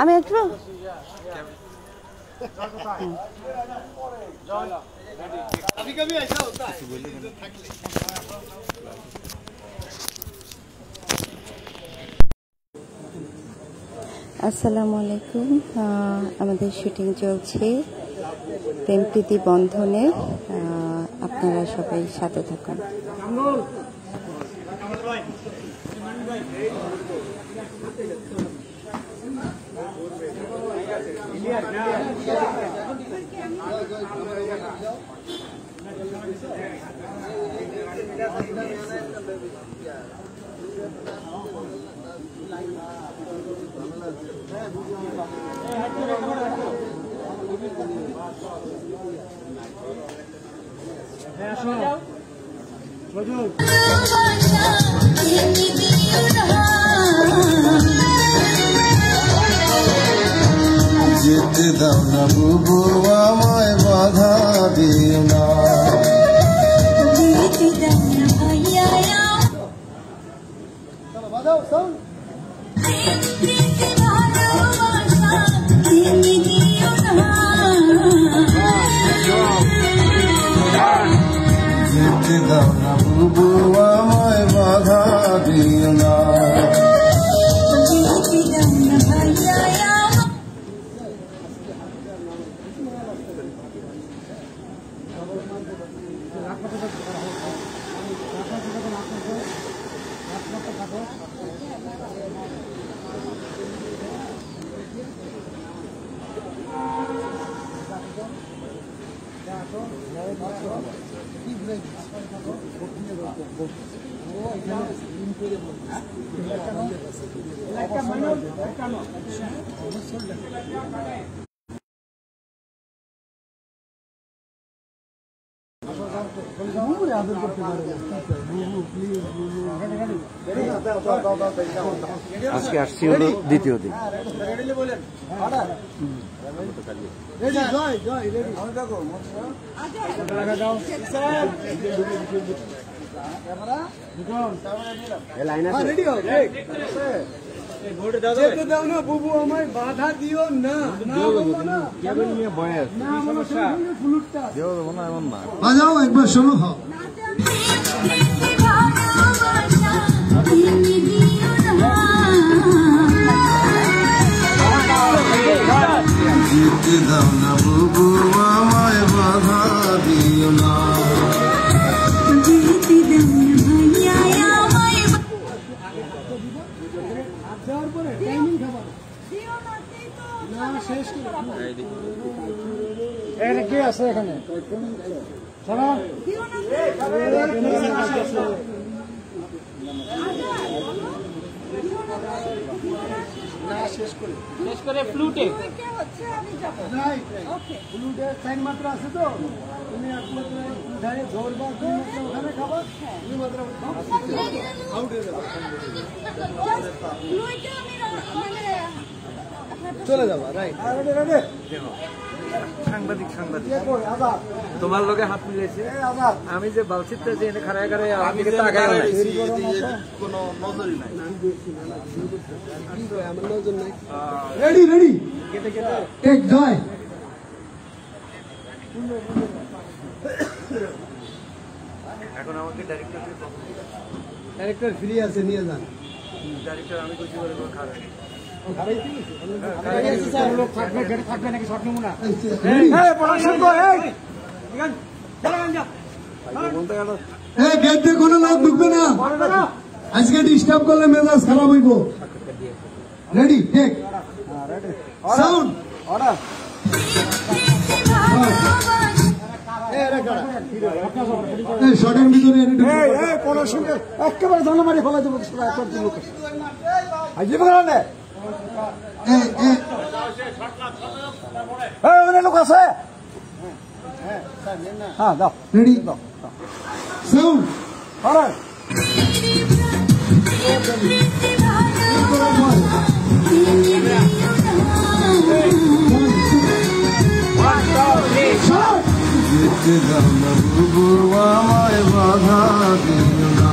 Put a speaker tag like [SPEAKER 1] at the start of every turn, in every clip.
[SPEAKER 1] আমি একটু আসসালামু আলাইকুম। আমাদের শুটিং চলছে প্রেম প্রীতি বন্ধনে। আপনারা সবাই সাথে থাকুন।
[SPEAKER 2] যেতে দাও না বুবু আমায় বাধা দিও না, যেতে দাও না বুবু আমায় বাধা দিও না।
[SPEAKER 3] আজকে আসছি হলো দ্বিতীয় দিন।
[SPEAKER 4] বুবু আমায় বাধা দিও না,
[SPEAKER 2] বাজাও একবার শোনো। যেতে দাও না বুবু আমায় বাধা দিও না,
[SPEAKER 4] কে আছে এখানে? শেষ করে ফ্লুটে ফ্লুটে 4 মাত্রা আছে তো, তুমি একমাত্র উঠায় ধরবা, 2 মাত্রা ওখানে খাবা, 2 মাত্রা আউট হয়ে যাবে, চলে যাবা। রাইট,
[SPEAKER 3] সাংবাদিক তোমার লোকে হাত মিলেছে। আমি যে বালছিতে যে এনে খাড়ায় খাড়ায়
[SPEAKER 2] কোনো নজরই নাই।
[SPEAKER 4] আমার নজর নাই। রেডি রেডি, টেক জয়।
[SPEAKER 3] এখন আমাকে
[SPEAKER 4] ডাইরেক্টর ফ্রি আছে, নিয়ে যান।
[SPEAKER 3] ডাইরেক্টর আমি কিছু করে খারাপ
[SPEAKER 4] কোনো লোক ঢুকবে না, আজকে ডিস্টার্ব করলে মেজাজ খারাপ হইব। Ready, take sound order. শর্টের ভিতরে কোনো সঙ্গে একেবারে ধন্যবাদ ফেলা দেবো। লোক আছে, হ্যাঁ দাও। Ready, sound order.
[SPEAKER 2] যেতে দাও না বুবু আমায় বাধা দিও না,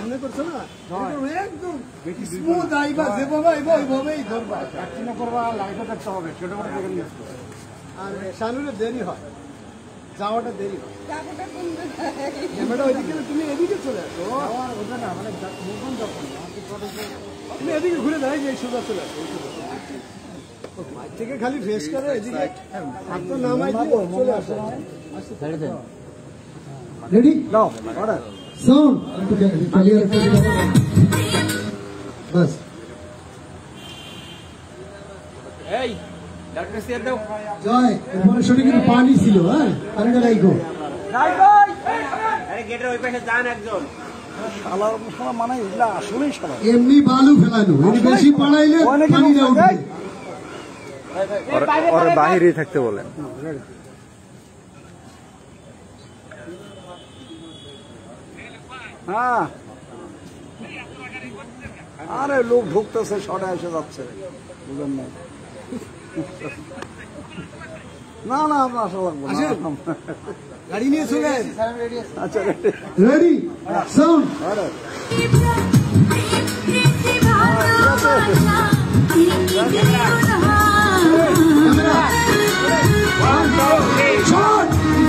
[SPEAKER 4] মনে করছো না একদম স্মুথ আইবা যেভাবে আইবা ওইভাবেই ধরবা প্র্যাকটিস করবা লাইফে থাকতে হবে ছোট বড় দেখে নিয়ে আর শানুরের দেরি হয় যাওয়াটা দেরি হয় ক্যামেরা ওইদিকে তুমি এদিকে চলে আসো ওটা না মানে মুভমেন্ট যখন তুমি এদিকে ঘুরে দাঁড়াই যে সোজা চলে আসো থেকে খালি ফেস করে এদিকে হাত তো নামাই দিয়ে চলে আসো রেডি নাও অর্ডার সাউন্ড একটু ক্লিয়ার করে বাস
[SPEAKER 3] এই ডাক্তার সিয়ার দাও
[SPEAKER 4] জয় এরপরে শুটিং এর পানি ছিল হ্যাঁ পানিটা রাইখো
[SPEAKER 5] আরে গেটের ওই পাশে যান একজন
[SPEAKER 4] এমনি বালু ফেলানো এর বেশি পাড়াইলে পানিটা উঠবে
[SPEAKER 3] ওর বাইরেই থাকতে বলেন
[SPEAKER 6] হ্যাঁ আরে লোক ঢুকতেছে শর্টে এসে যাচ্ছে বুঝলেন না না আপনার আসা লাগবে না
[SPEAKER 4] গাড়ি নিয়ে চলে
[SPEAKER 6] আচ্ছা
[SPEAKER 4] রেডি সাউন্ড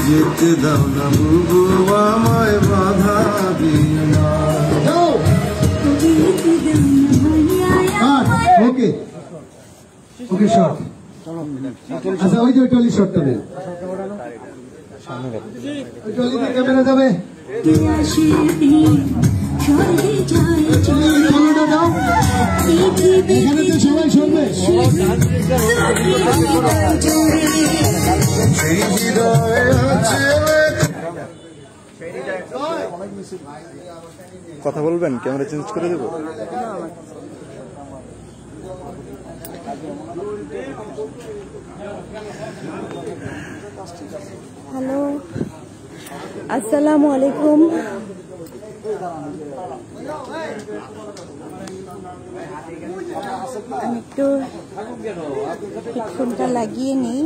[SPEAKER 2] যেতে দাও না বুবু আমায় বাধা দিও না
[SPEAKER 4] ওকে ওকে শট আচ্ছা ওই যে টলি শটটা নেই ওই টলিতে ক্যামেরা যাবে টলিটা দাও এখানে তো সবাই শুনবে
[SPEAKER 2] সেই হৃদয়ে আছে
[SPEAKER 3] কথা বলবেন ক্যামেরা চেঞ্জ করে দেবো
[SPEAKER 1] হ্যালো, আসসালামু আলাইকুম। আমি একটু হেডফোনটা লাগিয়ে নিই।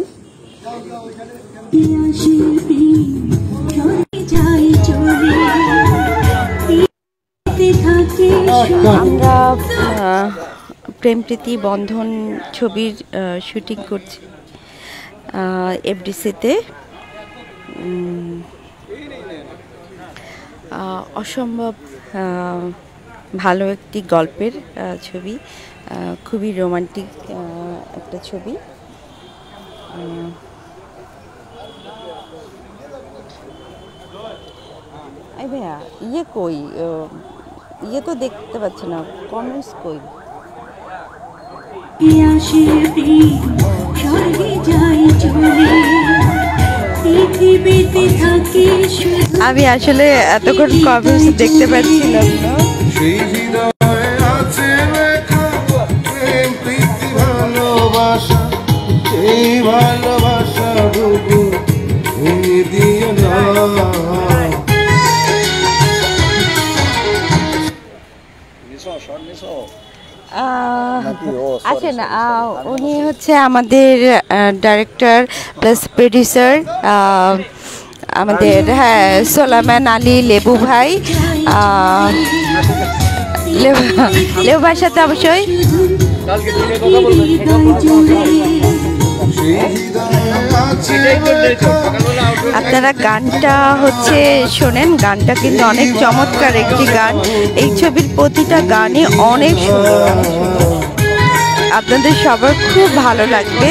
[SPEAKER 1] আমরা প্রেম প্রীতি বন্ধন ছবির শুটিং করছি এফডিসিতে। অসম্ভব ভালো একটি গল্পের ছবি, খুবই রোমান্টিক একটা ছবি। এই ভাইয়া ইয়ে কই, ইয়ে তো দেখতে পাচ্ছি না, কমেন্টস কই? আমি আসলে এতক্ষণ কমেন্টস দেখতে পাচ্ছিলাম না।
[SPEAKER 2] সেই হৃদয়ে আছে লেখা প্রেম প্রীতি ভালোবাসা, এই ভালোবাসাটুকু ভেঙে দিও না।
[SPEAKER 1] আছেন উনি হচ্ছে আমাদের ডাইরেক্টর প্লাস প্রডিউসার, আমাদের সোলাইমান আলী লেবু ভাই। লেবু ভাইয়ের সাথে অবশ্যই আপনারা গানটা হচ্ছে শোনেন। গানটা কিন্তু অনেক চমৎকার একটি গান। এই ছবির প্রতিটা গানই অনেক সুন্দর, আপনাদের সবার খুব ভালো লাগবে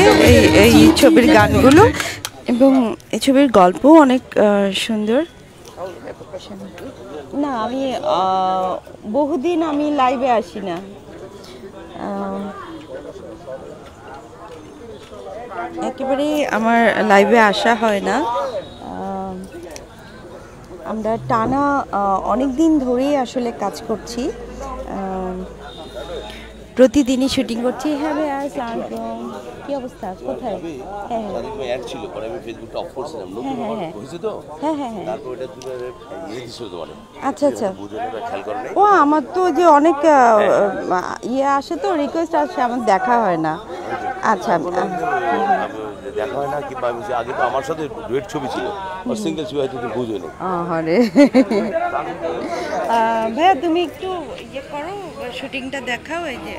[SPEAKER 1] এই ছবির গানগুলো, এবং এই ছবির গল্পও অনেক সুন্দর। না আমি বহুদিন আমি লাইভে আসি না, একেবারেই আমার লাইভে আসা হয় না। আমরা টানা অনেক দিন ধরেই আসলে কাজ করছি, প্রতিদিনই শুটিং করছি। হ্যাঁ ভাই, আসসালাম, কি অবস্থা, কোথায়? হ্যাঁ হ্যাঁ ছিল পরে আমি ফেসবুকটা অফ করছিলাম, হয়েছে তো। হ্যাঁ হ্যাঁ হ্যাঁ, তারপর এটা তুমি ইয়ে দিছো তো মানে। আচ্ছা আচ্ছা, খেয়াল করো না। ও আমার তো যে অনেক ইয়ে আসে তো, রিকোয়েস্ট আসে, আমার দেখা হয় না।
[SPEAKER 5] আচ্ছা
[SPEAKER 1] দেখা হয় না, কিংবা আমি আগে তো আমার সাথে ডুয়েট ছবি ছিল, আর সিঙ্গেল ছবি হয়তো তুমি বুঝোনি।
[SPEAKER 5] আরে ভাইয়া তুমি একটু ইয়ে করো, শুটিংটা দেখাও। এই যে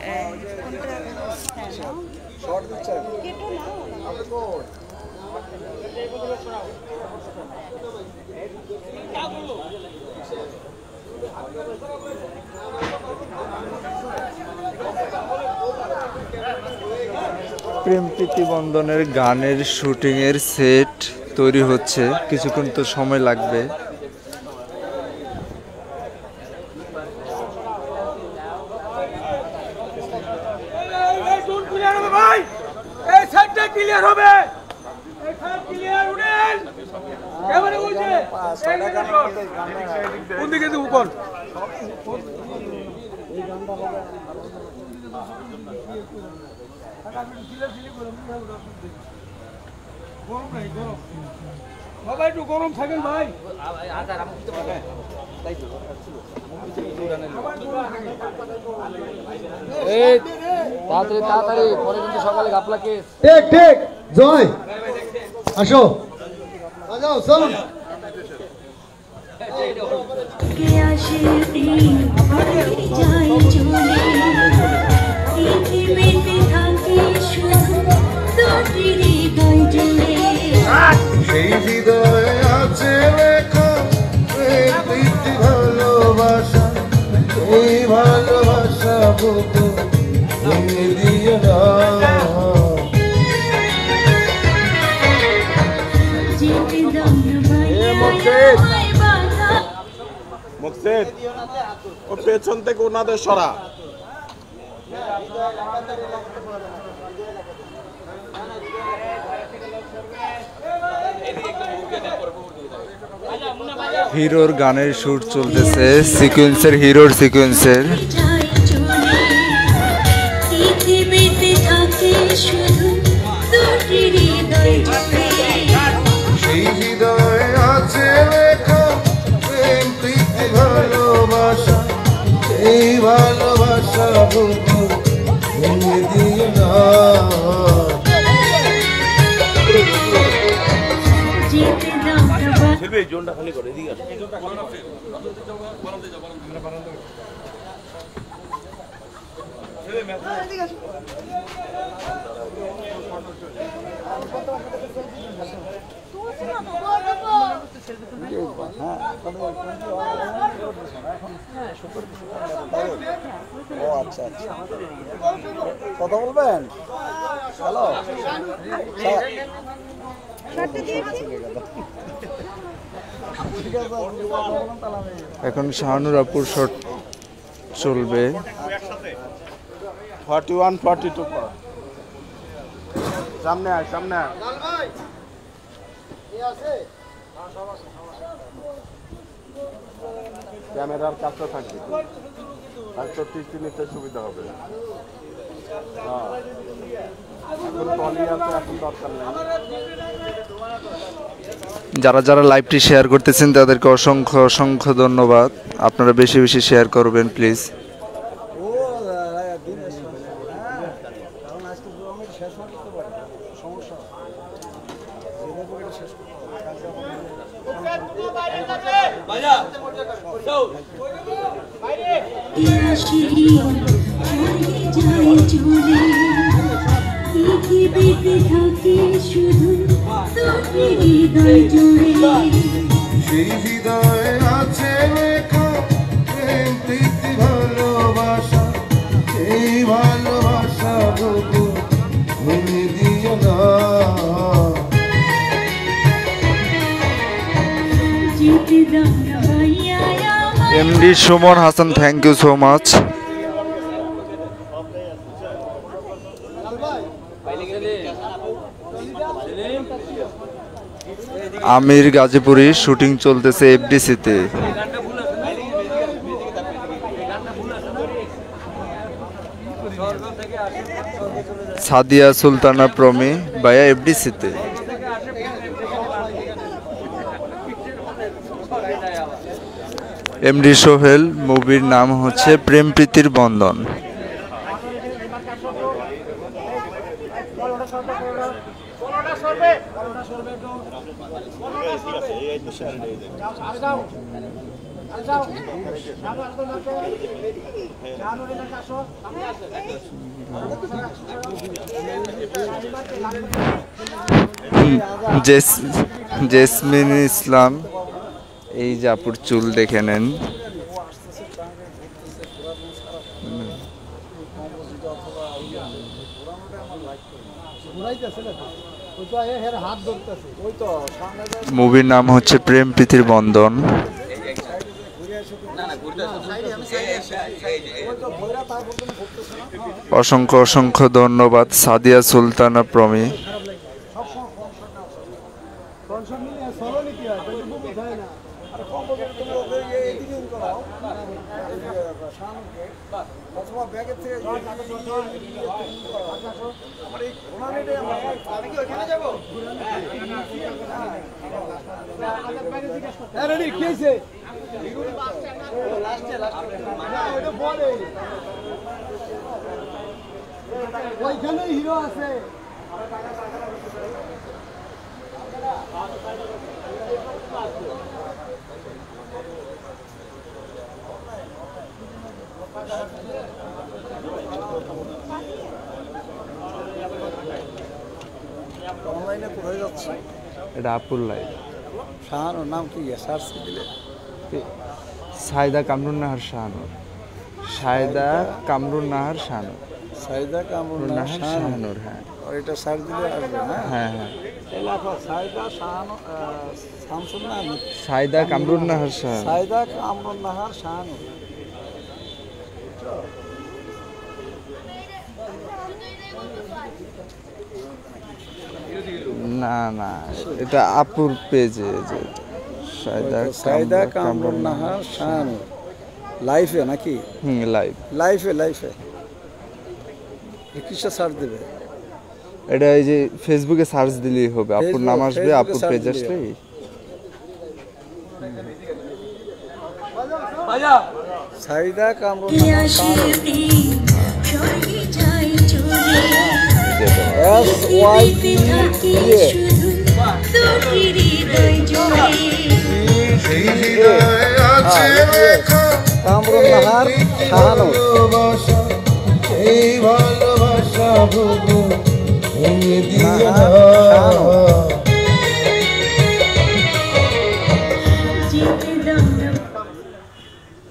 [SPEAKER 7] প্রেম প্রীতি বন্ধনের গানের শুটিংয়ের সেট তৈরি হচ্ছে, কিছুক্ষণ তো সময় লাগবে।
[SPEAKER 3] সবাই একটু গরম থাকেন ভাই। তাড়াতাড়ি তাড়াতাড়ি, পরে কিন্তু সকালে গাপলা কেস।
[SPEAKER 4] ঠিক ঠিক, জয় আসো, যাও চলো।
[SPEAKER 2] সেই হৃদয়ে আছে লেখা প্রেম প্রীতি ভালোবাসা, এই ভালোবাসা বুকে ভেঙে দিও না।
[SPEAKER 6] মুকসেদ, ও পেছন থেকে ওনাদের সরা।
[SPEAKER 7] হিরোর গানের শুট চলতেছে, সিকোয়েন্সের, হিরোর সিকোয়েন্সের।
[SPEAKER 2] সেই হৃদয়ে আছে লেখা প্রেম প্রীতি ভালোবাসা, এই ভালোবাসা বুকে ভেঙে দিও না।
[SPEAKER 1] শিল্পী জোনটা খালি করে এদিকে আসো।
[SPEAKER 6] ও আচ্ছা আচ্ছা, কথা বলবেন? হ্যালো,
[SPEAKER 7] এখন শাহানুর আপুর শট চলবে।
[SPEAKER 6] 41-42 পর সামনে আয়, সামনে আয়। ক্যামেরার কাছে থাকবে, আর তো টিস্টি নিতে সুবিধা হবে। হ্যাঁ, এখন টলি আছে, এখন দরকার নেই।
[SPEAKER 7] যারা যারা লাইভটি শেয়ার করতেছেন তাদেরকে অসংখ্য অসংখ্য ধন্যবাদ। আপনারা বেশি বেশি শেয়ার করবেন প্লিজ।
[SPEAKER 2] সেই হৃদয়ে আছে লেখা প্রেম প্রীতি ভালোবাসা, এই ভালোবাসা বুকে ভেঙে দিও না।
[SPEAKER 7] MD Sumon Hasan, thank you so much. Amir Gazipuri shooting চলতেছে এফডিসিতে। সাদিয়া সুলতানা প্রমি ভাইয়া এফডিসিতে। এমডি সোহেল, মুভির নাম হচ্ছে প্রেম প্রীতির বন্ধন। জেসমিন ইসলাম, এই যে আপুর চুল দেখে নেন। মুভির নাম হচ্ছে প্রেম প্রীতির বন্ধন। অসংখ্য অসংখ্য ধন্যবাদ সাদিয়া সুলতানা প্রমি।
[SPEAKER 4] ওইখানে হিরো আছে। অনলাইনে কোথায় যাচ্ছে?
[SPEAKER 7] এটা আপুর লাইভ।
[SPEAKER 4] শাহানুর নাম কি? সার্চ দিলে
[SPEAKER 7] সাইদা কামরুন নাহার শাহানুর। সাইদা কামরুন নাহার শাহানুর।
[SPEAKER 4] সাইদা কামরুন নাহার
[SPEAKER 7] শাহানুর, হ্যাঁ।
[SPEAKER 4] আর এটা সার্চ দিলে আসবে না?
[SPEAKER 7] হ্যাঁ হ্যাঁ।
[SPEAKER 4] এই লেখা সাইদা শাহানুর শামসুন নাহার।
[SPEAKER 7] সাইদা কামরুন নাহার শাহানুর।
[SPEAKER 4] সাইদা কামরুন নাহার শাহানুর।
[SPEAKER 7] না না, এটা আপুর পেজে। যে
[SPEAKER 4] সাইদা কামরুন নাহার শাহানুর লাইফে নাকি?
[SPEAKER 7] লাইভ।
[SPEAKER 4] লাইফে কিসে সার্চ দেবে?
[SPEAKER 7] এটা এই যে ফেসবুকে সার্চ দিলেই হবে, আপুর নাম আসবে, আপুর পেজ আসলেই।
[SPEAKER 4] সাইদা কামরুন নাহার শাহানুর কামরুন নাহার শাহানুর। এই ভালোবাসা বুঝো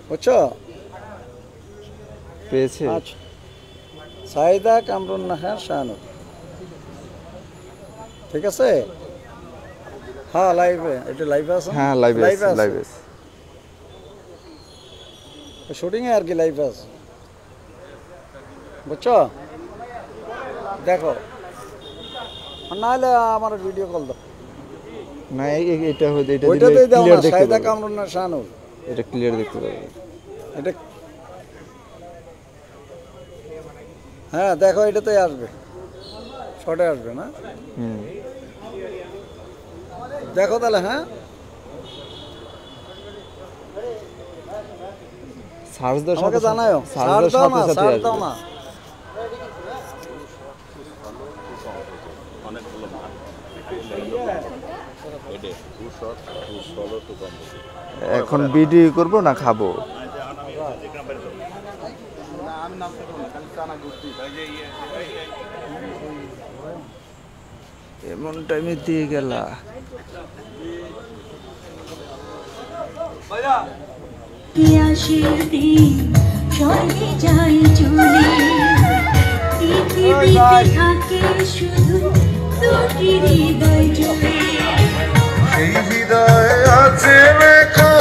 [SPEAKER 4] বুঝছো?
[SPEAKER 7] পেয়েছে।
[SPEAKER 4] আচ্ছা, সাইদা কামরুন নাহার শাহানুর, ঠিক আছে? হ্যাঁ লাইভে, এটা লাইভে আছে।
[SPEAKER 7] হ্যাঁ লাইভে আছে।
[SPEAKER 4] শুটিং এ আর কি লাইভে আছে, বুঝছো? দেখো, নাহলে আমার ভিডিও কল দাও।
[SPEAKER 7] না এটা হতে এটা
[SPEAKER 4] ওইটাতেই দাও না, সাইদা কামরুন নাহার শাহানুর,
[SPEAKER 7] এটা ক্লিয়ার দেখতে পাবে।
[SPEAKER 4] এটা হ্যাঁ দেখো, এটাতেই আসবে, শর্টে আসবে না? দেখো তাহলে। হ্যাঁ
[SPEAKER 7] সার্চ দাও,
[SPEAKER 4] আমাকে জানাও। সার্চ দাও না, সার্চ দাও না।
[SPEAKER 7] এখন ভিডিও করব না খাবো? এমন টাইমে দিয়ে গেলা।
[SPEAKER 2] সেই হৃদয়ে আছে লেখা।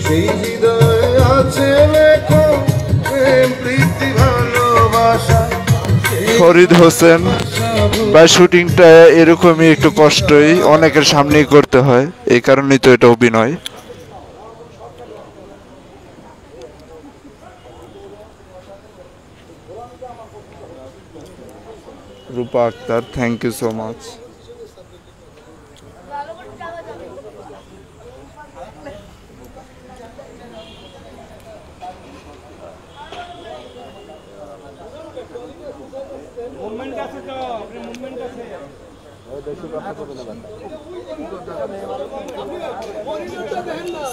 [SPEAKER 2] সেই হৃদয়ে আছে লেখা প্রেম প্রীতি ভালোবাসা।
[SPEAKER 7] ফরিদ হোসেন বা শুটিংটা এরকমই একটু কষ্টই, অনেকের সামনেই করতে হয়, এই কারণেই তো এটা অভিনয়। Rupa Akter, thank you so much.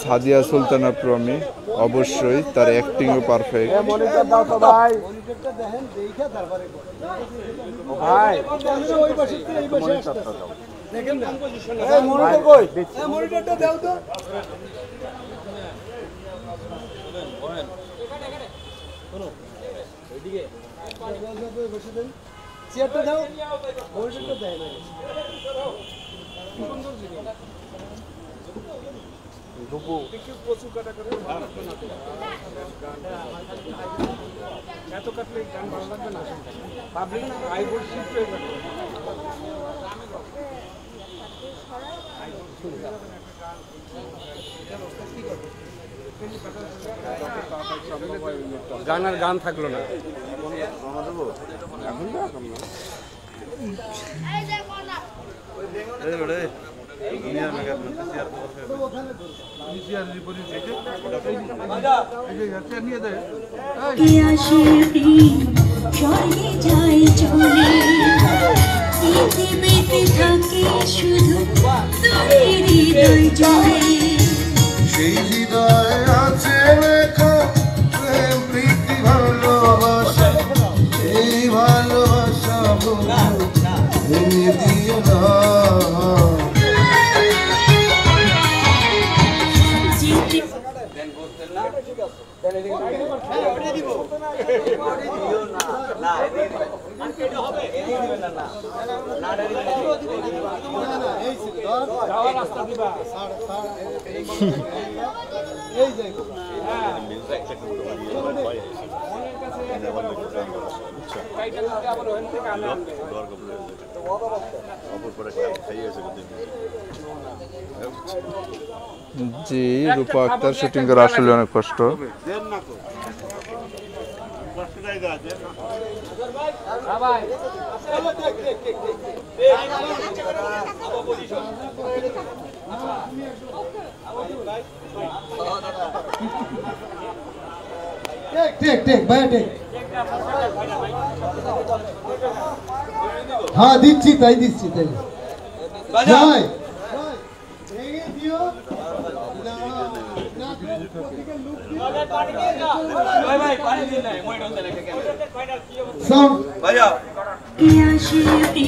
[SPEAKER 7] Sadia Sultana Promi, অবশ্যই তার অ্যাক্টিংও পারফেক্ট।
[SPEAKER 6] মনিটর দাও তো ভাই।
[SPEAKER 4] মনিটরটা দেখেন দেখে তারপরে
[SPEAKER 6] ভাই
[SPEAKER 4] ওই পাশে থেকে এই পাশে আসতেছে দেখেন না
[SPEAKER 6] এই মনিটর কই?
[SPEAKER 4] এই মনিটরটা দাও তো ওইদিকে বসে দেন চেয়ারটা দাও মনিটরটা দেয় না
[SPEAKER 3] এত কাটলে গান ভালো লাগবে না পাবলিক আইবোর্ড শিফট হয়ে যাবে গান আর গান থাকলো না
[SPEAKER 8] স্বর্গে যায় চলে পৃথিবীতে থাকে শুধু তোর হৃদয় জুড়ে
[SPEAKER 2] সেই হৃদয়ে আছে লেখা প্রেম প্রীতি ভালোবাসা এই ভালোবাসা ভেঙে দিও না
[SPEAKER 7] জি, রূপা আক্তার শুটিং করা আসলে অনেক কষ্ট।
[SPEAKER 4] হ্যাঁ দিচ্ছি তাই দিচ্ছি তাই যাই ভেঙে দিও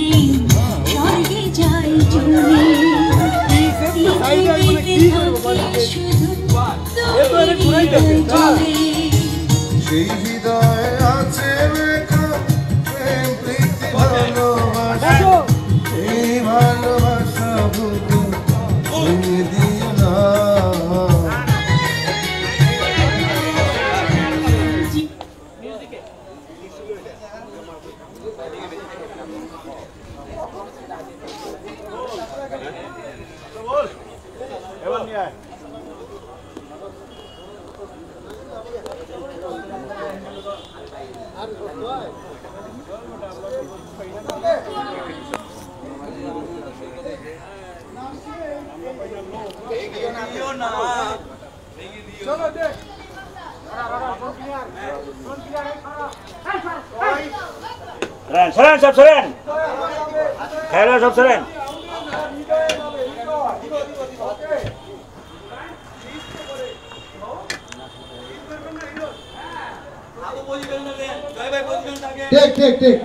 [SPEAKER 8] স্বর্গে যায় চলে শুধু তোর হৃদয় জুড়ে
[SPEAKER 2] সেই হৃদয়ে আছে লেখা প্রেম প্রীতি ভালোবাসা এই ভালোবাসা ভেঙে দিও না
[SPEAKER 9] সরেন সব সরেন খেলা সব সরেন
[SPEAKER 4] ঠিক ঠিক ঠিক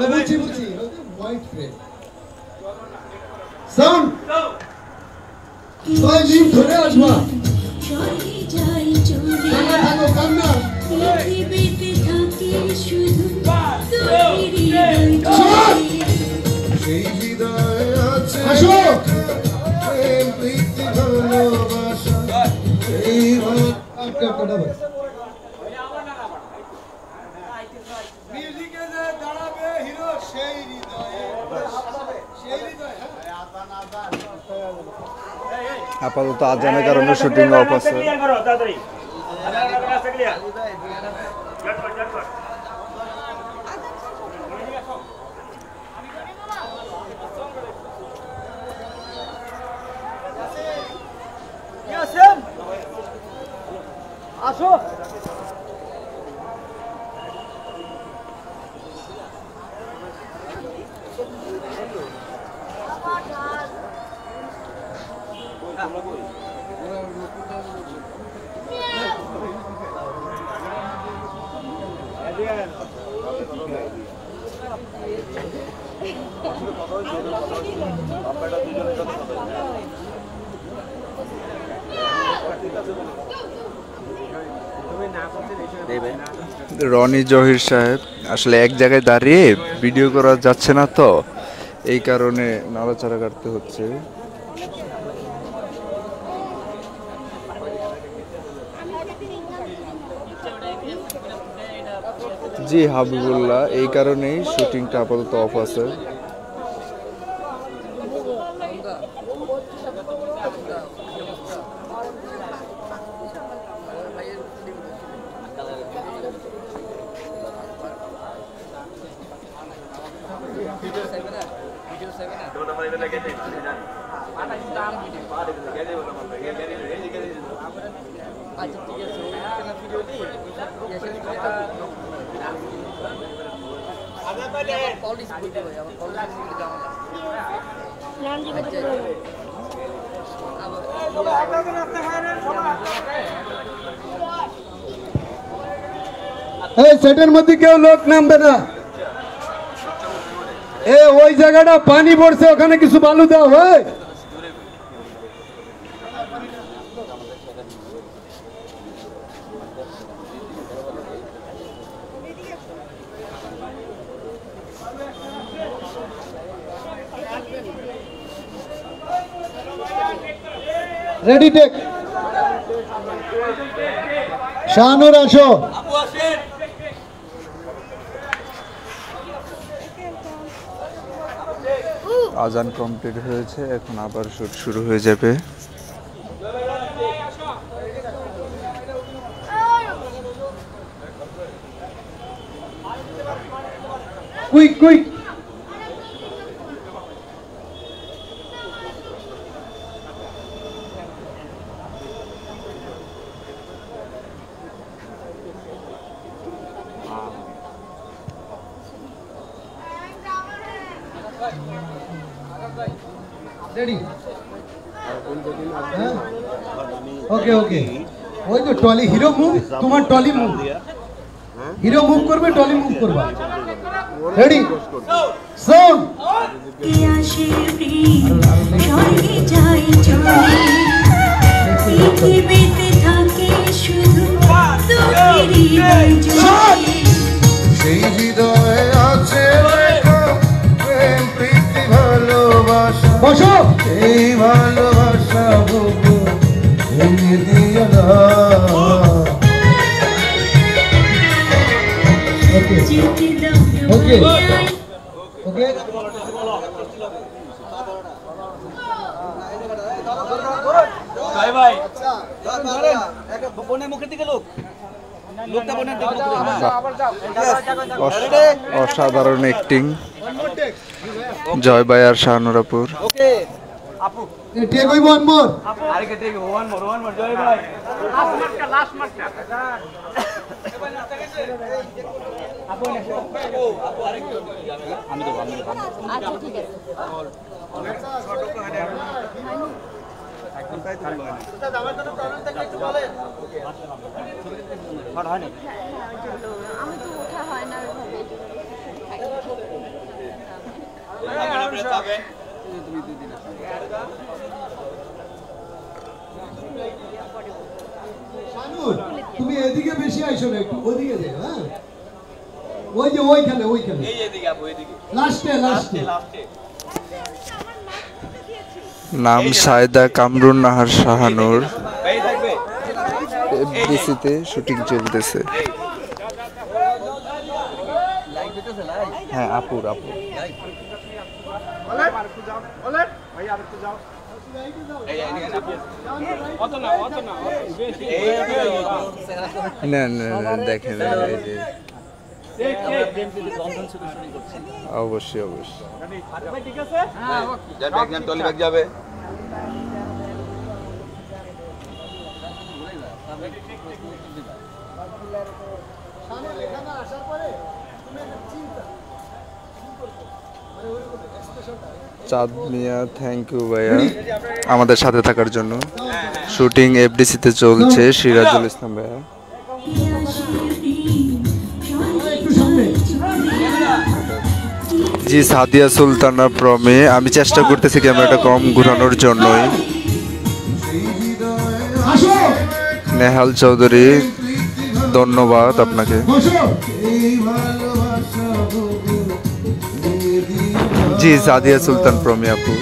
[SPEAKER 4] বলছি বলছি হোয়াইট ফ্রেম সাউন্ড ছয় দিন ধরে আসবা
[SPEAKER 8] স্বর্গে যায় চলে
[SPEAKER 4] থাকো কান্না
[SPEAKER 8] পৃথিবীতে থাকে শুধু তোর হৃদয় জুড়ে
[SPEAKER 2] সেই হৃদয়ে আছে
[SPEAKER 4] আসো
[SPEAKER 2] প্রেম প্রীতি ভালোবাসা এই
[SPEAKER 4] মিউজিকে যে দাঁড়াবে হিরো সেই হৃদয়ে সেই হৃদয়ে
[SPEAKER 7] আপাতত আজানের কারণে শুটিং অফ আছে। রনি জহির সাহেব আসলে এক জায়গায় দাঁড়িয়ে ভিডিও করা যাচ্ছে না, তো এই কারণে নাড়াচাড়া কাটতে হচ্ছে। জি হাবিবুল্লাহ, এই কারণেই শুটিংটা আপাতত অফ আছে।
[SPEAKER 4] এই সেটের মধ্যে কেউ লোক নামবে না। ওই জায়গাটা পানি পড়ছে, ওখানে কিছু বালু দাও। Ready take. শাহানুর আসো।
[SPEAKER 7] আজান কমপ্লিট হয়েছে, এখন আবার শুট শুরু হয়ে যাবে।
[SPEAKER 4] Quick quick. রেডি। ওকে ওকে। ওই তো টলি হিরো মুভ, তোমার টলি মুভ। হিরো মুভ করবে, টলি মুভ করবে। Ready sound.
[SPEAKER 8] স্বর্গে যাই চলে পৃথিবীতে থাকে শুধু তোর হৃদয় জুড়ে।
[SPEAKER 2] সেই হৃদয়ে আছে লেখা প্রেম প্রীতি ভালোবাসা।
[SPEAKER 4] বসো।
[SPEAKER 2] এই ভালোবাসা বুবু ভেঙে দিও না।
[SPEAKER 8] যেতে দাও
[SPEAKER 4] ওকে
[SPEAKER 8] তোমায়
[SPEAKER 4] ওকে।
[SPEAKER 7] অসাধারণ অ্যাক্টিং জয় ভাই আর শাহানুরাপুর।
[SPEAKER 4] টেক হইব ওয়ান মোর।
[SPEAKER 5] আমি তো ওঠা হয় না
[SPEAKER 4] তুমি এদিকে বেশি আইসো না, একটু ওদিকে যাও। হ্যাঁ ওই যে ওইখানে ওইখানে লাস্টে লাস্টে।
[SPEAKER 7] নাম সায়দা কামরুন নাহার শাহানুর। এফডিসিতে শুটিং চলতেছে। হ্যাঁ আপুর আপু। না না না, দেখেন এই যে অবশ্যই অবশ্যই।
[SPEAKER 1] যাবে
[SPEAKER 4] আসার পরে তুমি একটা চিন্তা কি করবে, মানে ওই
[SPEAKER 7] চাঁদ মিয়া, থ্যাংক ইউ ভাইয়া আমাদের সাথে থাকার জন্য। শুটিং এফডিসিতে চলছে, সিরাজুল ইসলাম ভাইয়া। জি সাদিয়া সুলতানা প্রমে, আমি চেষ্টা করতেছি ক্যামেরাটা কম ঘোরানোর জন্যই। নেহাল চৌধুরী, ধন্যবাদ আপনাকে। জি সাদিয়া সুলতান প্রমি আপু।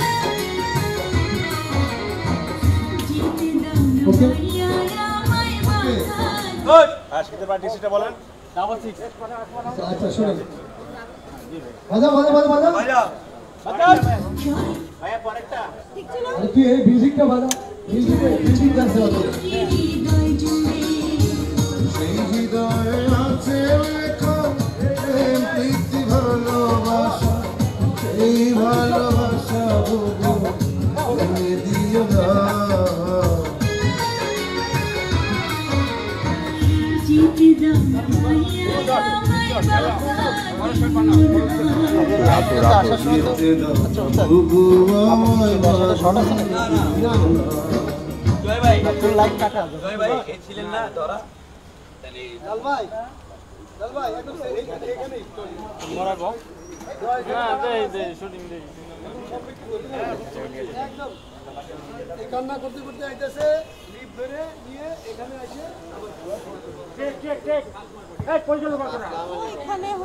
[SPEAKER 4] কান্না করতে করতে আইতেছে, লিফট ধরে নিয়ে এখানে আসে।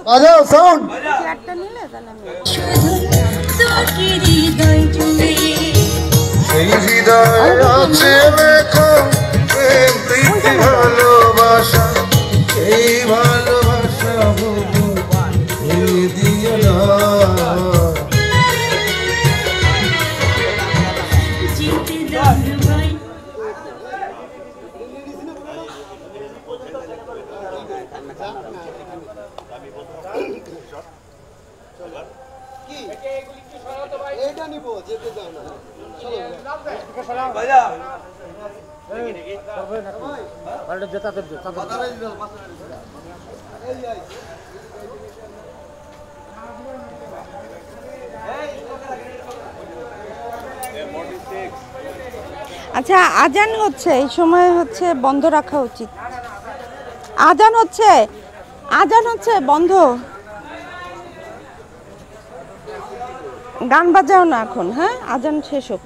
[SPEAKER 4] বাজাও সাউন্ড।
[SPEAKER 5] একটা নিলে তাহলে আমি
[SPEAKER 2] সেই হৃদয় আছে লেখা প্রেম প্রীতি ভালোবাসা, এই ভালোবাসা ভুলিয়ে দিও না।
[SPEAKER 4] এটা নিব, যেতে দাও না।
[SPEAKER 5] আচ্ছা আজান হচ্ছে, এই সময় হচ্ছে বন্ধ রাখা উচিত। আজান হচ্ছে, আজান হচ্ছে, বন্ধ। গান বাজাও না এখন, হ্যাঁ আজান শেষ হোক।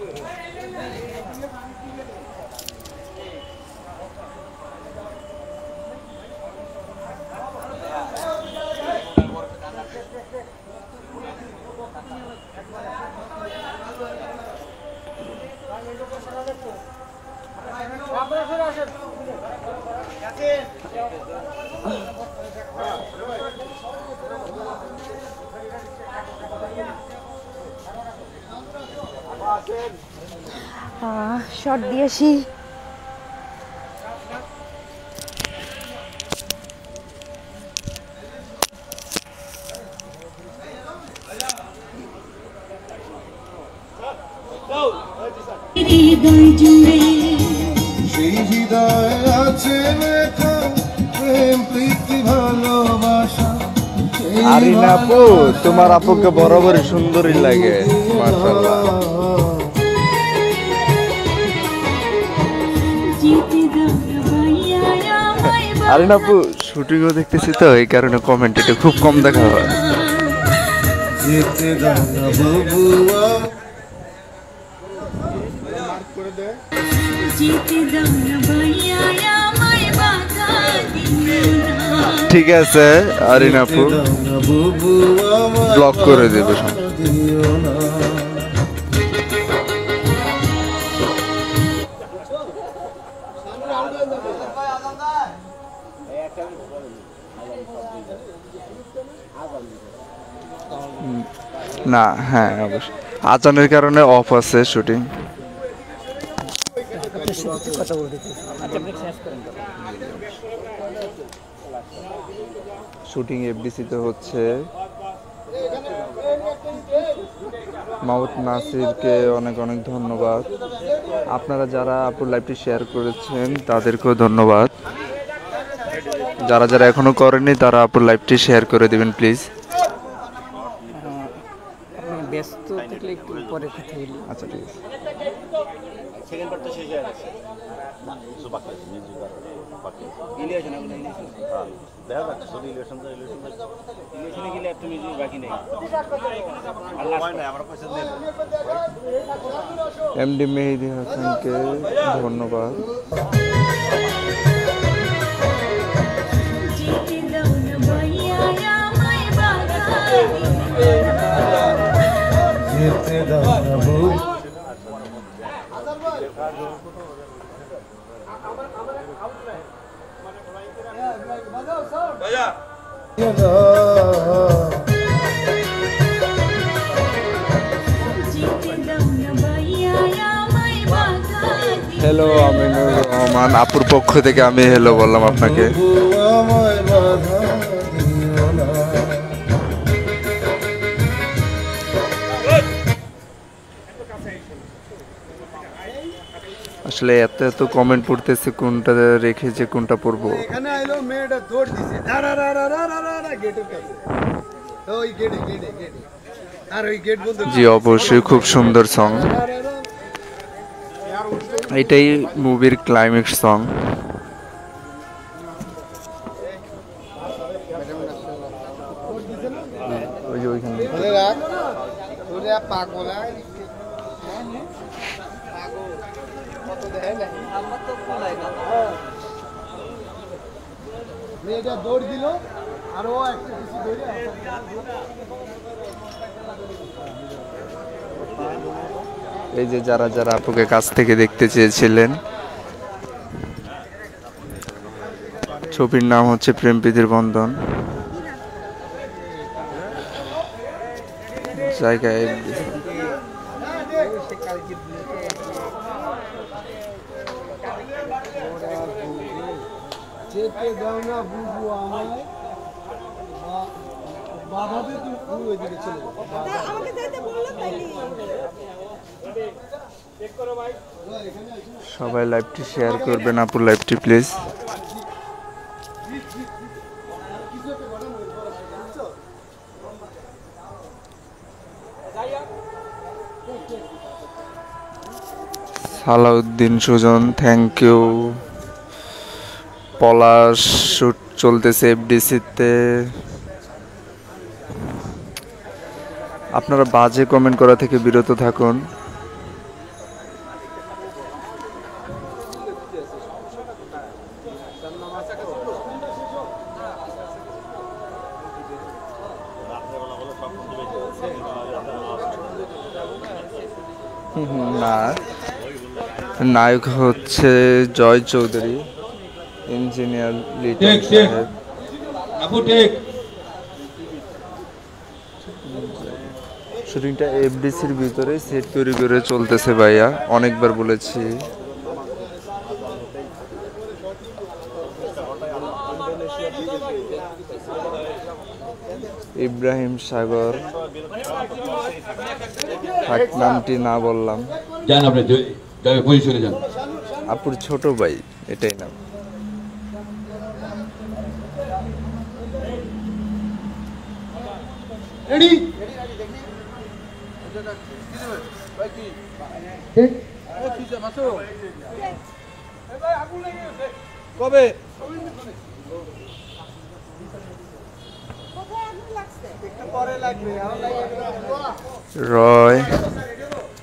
[SPEAKER 5] শট দিয়েছি।
[SPEAKER 2] সেই হৃদয় আছে লেখা প্রেম প্রীতি ভালোবাসা।
[SPEAKER 7] আরিনা আপু, তোমার আপুকে বরাবরই সুন্দরী লাগে, মাশাআল্লাহ। আরিনা আপু শুটিংও দেখতেছি তো, এই কারণে কমেন্ট এটা খুব কম দেখা হয়।
[SPEAKER 2] যেতে দাও না বাবুয়া।
[SPEAKER 7] ঠিক আছে আরিনা আপু, ব্লক করে দেবে সব। না হ্যাঁ অবশ্যই, আজানের কারণে অফ আছে শুটিং। শুটিং এফডিসিতে হচ্ছে। মাহমুদ নাসিরকে অনেক অনেক ধন্যবাদ। আপনারা যারা আপুর লাইভটি শেয়ার করেছেন তাদেরকেও ধন্যবাদ। যারা যারা এখনো করেননি তারা আপুর লাইভটি শেয়ার করে দিবেন প্লিজ।
[SPEAKER 3] ব্যস্ত থাকলে একটু পরে কথা বলি।
[SPEAKER 7] আচ্ছা ঠিক আছে।
[SPEAKER 1] সেকেন্ড পার্টটা শেষ হয়ে গেছে না কিছু বাকি আছে মিউজিক বাকি আছে ইলিয়াশন আগুন ইলিয়াশন হ্যাঁ দেখা যাচ্ছে শুধু ইলিয়াশনে গেলে এত মিউজিক বাকি নেই আল্লাহ না আমরা পয়সা দেব
[SPEAKER 7] এমডি মেহেদী হাসানকে ধন্যবাদ।
[SPEAKER 8] যেতে দাও না ভাইয়া আমায় বাধা
[SPEAKER 2] যেতে দাও না বুবু
[SPEAKER 8] যেতে দাও না ভাইয়া আমায় বাধা
[SPEAKER 7] হ্যালো আমিনুর রহমান আপুর পক্ষ থেকে আমি হ্যালো বললাম আপনাকে।
[SPEAKER 2] আমায় বাধা দিও না
[SPEAKER 7] আসলে এত এত কমেন্ট পড়তেছে, কোনটা রেখেছে কোনটা পড়বো।
[SPEAKER 4] এখানে আইলো মেয়েটা দৌড় দিছে গেটের কাছে ওই গেটে গেটে গেটে আর ওই গেট বন্ধ
[SPEAKER 7] জি অবশ্যই খুব সুন্দর সং, এটাই মুভির ক্লাইম্যাক্স সং। ওই যে ওইখানে
[SPEAKER 4] পাগল মেয়েটা দৌড় দিল আর ও একটা কিছু ধরে
[SPEAKER 7] এই যে যারা যারা আপুকে কাছ থেকে দেখতে চেয়েছিলেন, ছবির নাম হচ্ছে প্রেম প্রীতির বন্ধন। জায়গায়
[SPEAKER 4] যেতে দাও না বুবু আমায় বাধাতে তুই ওইদিকে চলে
[SPEAKER 5] আমাকে যাইতে বললো তাইলে
[SPEAKER 7] সবাই লাইভটি শেয়ার করবেন, আপুর লাইভটি please. Salauddin Sujon thank you. Palash shoot চলতেছে এফডিসিতে। আপনারা বাজে কমেন্ট করা থেকে বিরত থাকুন। না, নায়ক হচ্ছে জয় চৌধুরী, ইঞ্জিনিয়ার লিটন সাহেব। শুটিংটা এফডিসির ভিতরে সেট তৈরি করে চলতেছে ভাইয়া, অনেকবার বলেছি। ইব্রাহিম সাগর, নামটি না বললাম।
[SPEAKER 10] যান আপনি পজিশনে যান।
[SPEAKER 7] আপুর ছোট ভাই, এটাই নাম।
[SPEAKER 4] রেডি কবে
[SPEAKER 7] রয়,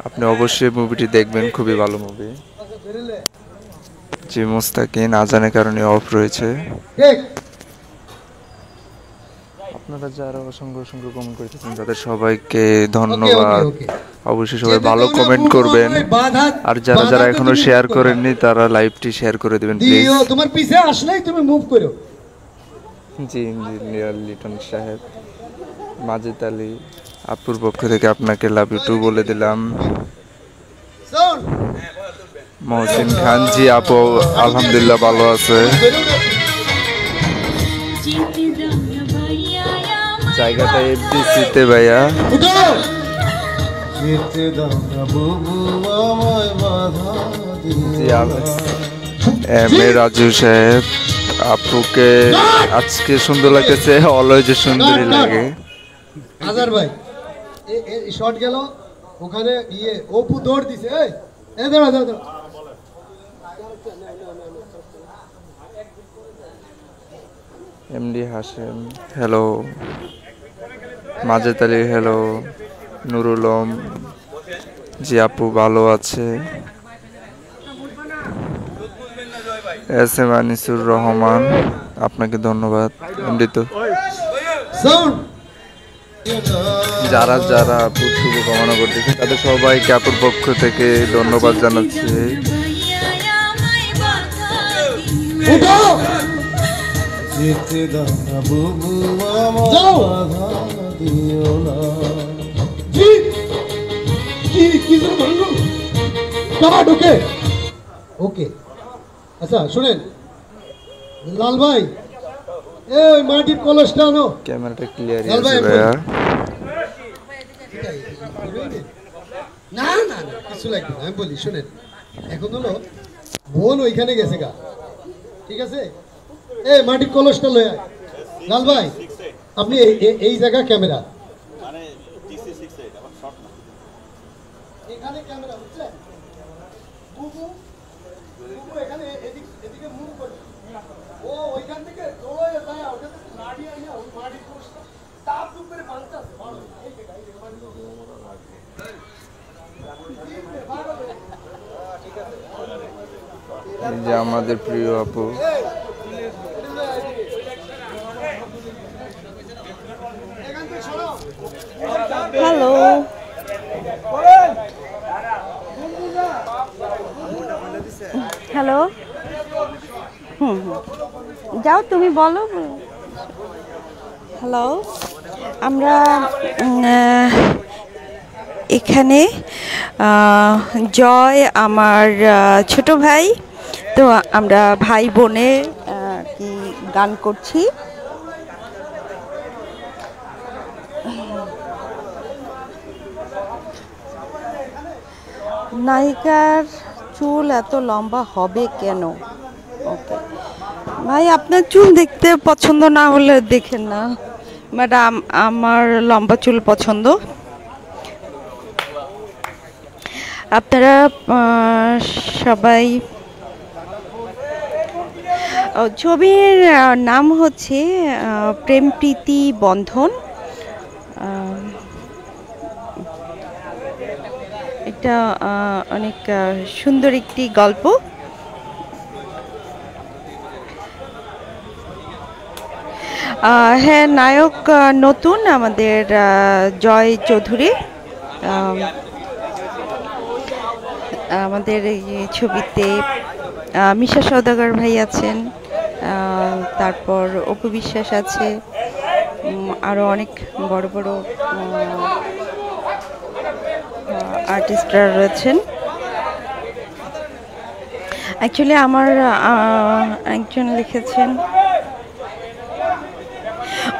[SPEAKER 7] আপনি অবশ্যই মুভিটি দেখবেন, খুবই ভালো মুভি। জি মুস্তাকিন, আজানের কারণে অফ রয়েছে। আপনারা যারা অসংখ্য অসংখ্য কমেন্ট করতেছেন তাদের সবাইকে ধন্যবাদ। অবশ্যই সবাই ভালো কমেন্ট করবেন, আর যারা যারা এখনো শেয়ার করেননি তারা লাইভটি শেয়ার করে দিবেন প্লিজ।
[SPEAKER 4] তোমার পিছে আসলেই তুমি মুভ করো।
[SPEAKER 7] জি ইঞ্জিনিয়ার লিটন সাহেব, মাজেদ আলী, আপুর পক্ষ থেকে আপনাকে লাভ ইউ টু বলে দিলাম। মহসিন খান, জি আপু আলহামদুলিল্লাহ ভালো আছে। জায়গাটা এফডিসিতে ভাইয়া। জি এম এ রাজু সাহেব, আপুকে আজকে সুন্দর লাগতেছে, অলওয়েজ সুন্দরী লাগে।
[SPEAKER 4] আজার ভাই শট গেল ওখানে অপু দৌড় দিছে এই দাঁড়া দাঁড়া
[SPEAKER 7] MD Hashem hello, Majed Ali hello, নুরুলম জি আপু ভালো আছে, এস এম আনিসুর রহমান আপনাকে ধন্যবাদ। এমডি তো যারা যারা আপুর শুভকামনা করতেছে তাদের সবাইকে আপুর পক্ষ থেকে ধন্যবাদ জানাচ্ছি।
[SPEAKER 2] যেতে দাও না বুবু আমায় বাধা দিও না।
[SPEAKER 4] ওকে আচ্ছা শুনেন লাল ভাই এই মাটির কলসটা আনো।
[SPEAKER 7] ক্যামেরাটা ক্লিয়ার আছে ভাইয়া?
[SPEAKER 4] না না না কিছু লাগবে না, আমি বলি শুনেন এখন হলো বোন ওইখানে গেছে গা, ঠিক আছে? এই মাটির কলসটা লয়ে আয়। লাল ভাই আপনি এই জায়গা ক্যামেরা মানে টিসি 68 আবার শর্ট না এখানে ক্যামেরা বুঝছেন? বুবু বুবু এখানে এদিকে মুভ করে ও ওইখান থেকে দৌড়ে যায় ওটাতে লাড়ি আইনা ওই মাটির কলসটা তাপ দুপ করে বাঁধতাছে ভালো এই যে গাইছে মাটি
[SPEAKER 7] এই যে আমাদের প্রিয় আপু
[SPEAKER 5] হ্যালো হ্যালো যাও তুমি বলো। হ্যালো আমরা এখানে জয় আমার ছোট ভাই, তো আমরা ভাই বোনে কি গান করছি। নায়িকার চুল এত লম্বা হবে কেন? ওকে ভাই আপনার চুল দেখতে পছন্দ না হলে দেখেন না, ম্যাডাম আমার লম্বা চুল পছন্দ। আপনারা সবাই ছবির নাম হচ্ছে প্রেম প্রীতি বন্ধন। এটা অনেক সুন্দর একটি গল্প। হ্যাঁ নায়ক নতুন আমাদের জয় চৌধুরী, আমাদের এই ছবিতে মিশা সওদাগর ভাই আছেন, তারপর অপু বিশ্বাস আছে, আরও অনেক বড় বড় আর্টিস্টরা রয়েছেন। অ্যাকচুয়ালি আমার একজন লিখেছেন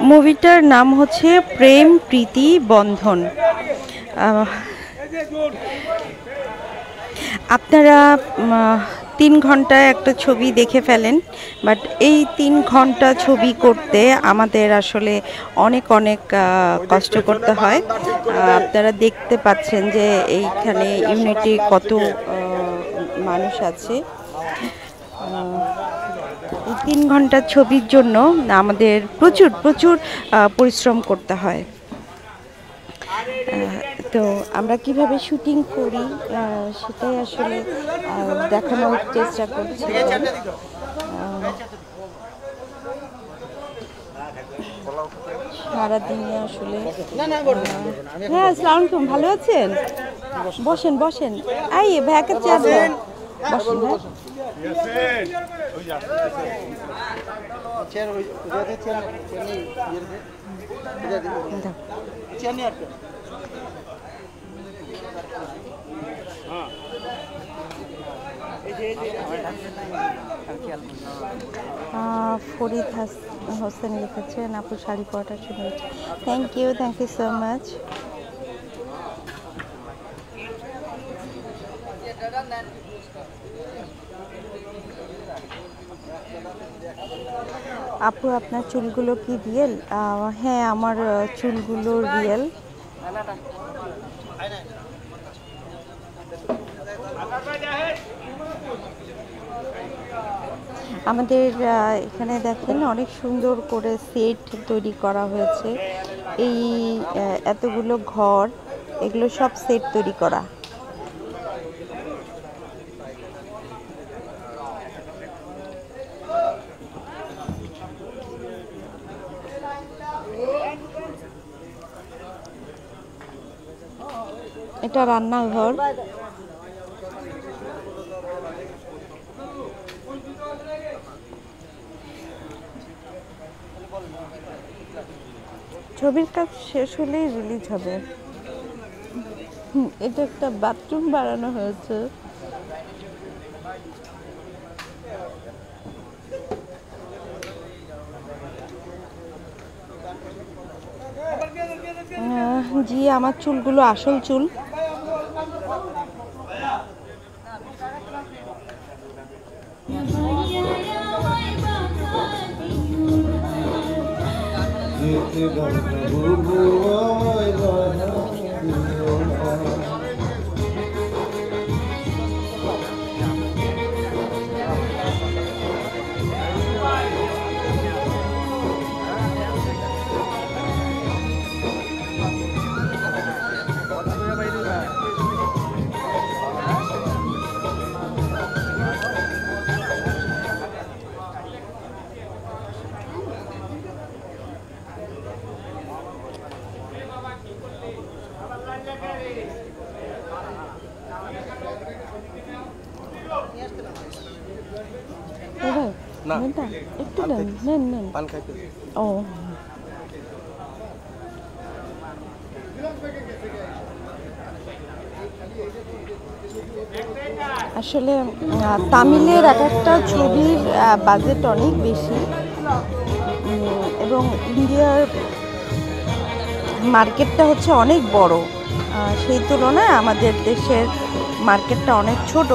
[SPEAKER 5] মুভিটার নাম হচ্ছে প্রেম প্রীতি বন্ধন। আপনারা 3 ঘন্টায় একটা ছবি দেখে ফেলেন, বাট এই 3 ঘন্টা ছবি করতে আমাদের আসলে অনেক অনেক কষ্ট করতে হয়। আপনারা দেখতে পাচ্ছেন যে এইখানে ইউনিটি কত মানুষ আছে। এই 3 ঘন্টার ছবির জন্য আমাদের প্রচুর প্রচুর পরিশ্রম করতে হয়। তো আমরা কিভাবে শুটিং করি সেটাই আসলে দেখানোর চেষ্টা করছি। সারাদিনে আসলে হ্যাঁ আসসালামু আলাইকুম, ভালো আছেন? বসেন বসেন, এই ভাইকে চেয়ার দেন, বসেন ফরিদ হোসেন লিখেছেন আপু শাড়ি পরাটার জন্য। Thank you so much. আপু আপনার চুলগুলো কি রিয়েল? হ্যাঁ আমার চুলগুলো রিয়েল, আমাদের এখানে দেখেন অনেক সুন্দর করে সেট তৈরি করা হয়েছে। এই এতগুলো ঘর, এগুলো সব সেট তৈরি করা। এটা রান্নাঘর। ছবির কাজ শেষ হলেই রিলিজ হবে। এটা একটা বাথরুম বানানো হয়েছে। জি, আমার চুলগুলো আসল চুল।
[SPEAKER 2] যেতে দাও না বুবু আমায় বাধা দিও না।
[SPEAKER 5] একটু দেন, নেন নেন। ও আসলে তামিলের এক একটা ছবির বাজেট অনেক বেশি এবং ইন্ডিয়ার মার্কেটটা হচ্ছে অনেক বড়। সেই তুলনায় আমাদের দেশের মার্কেটটা অনেক ছোট।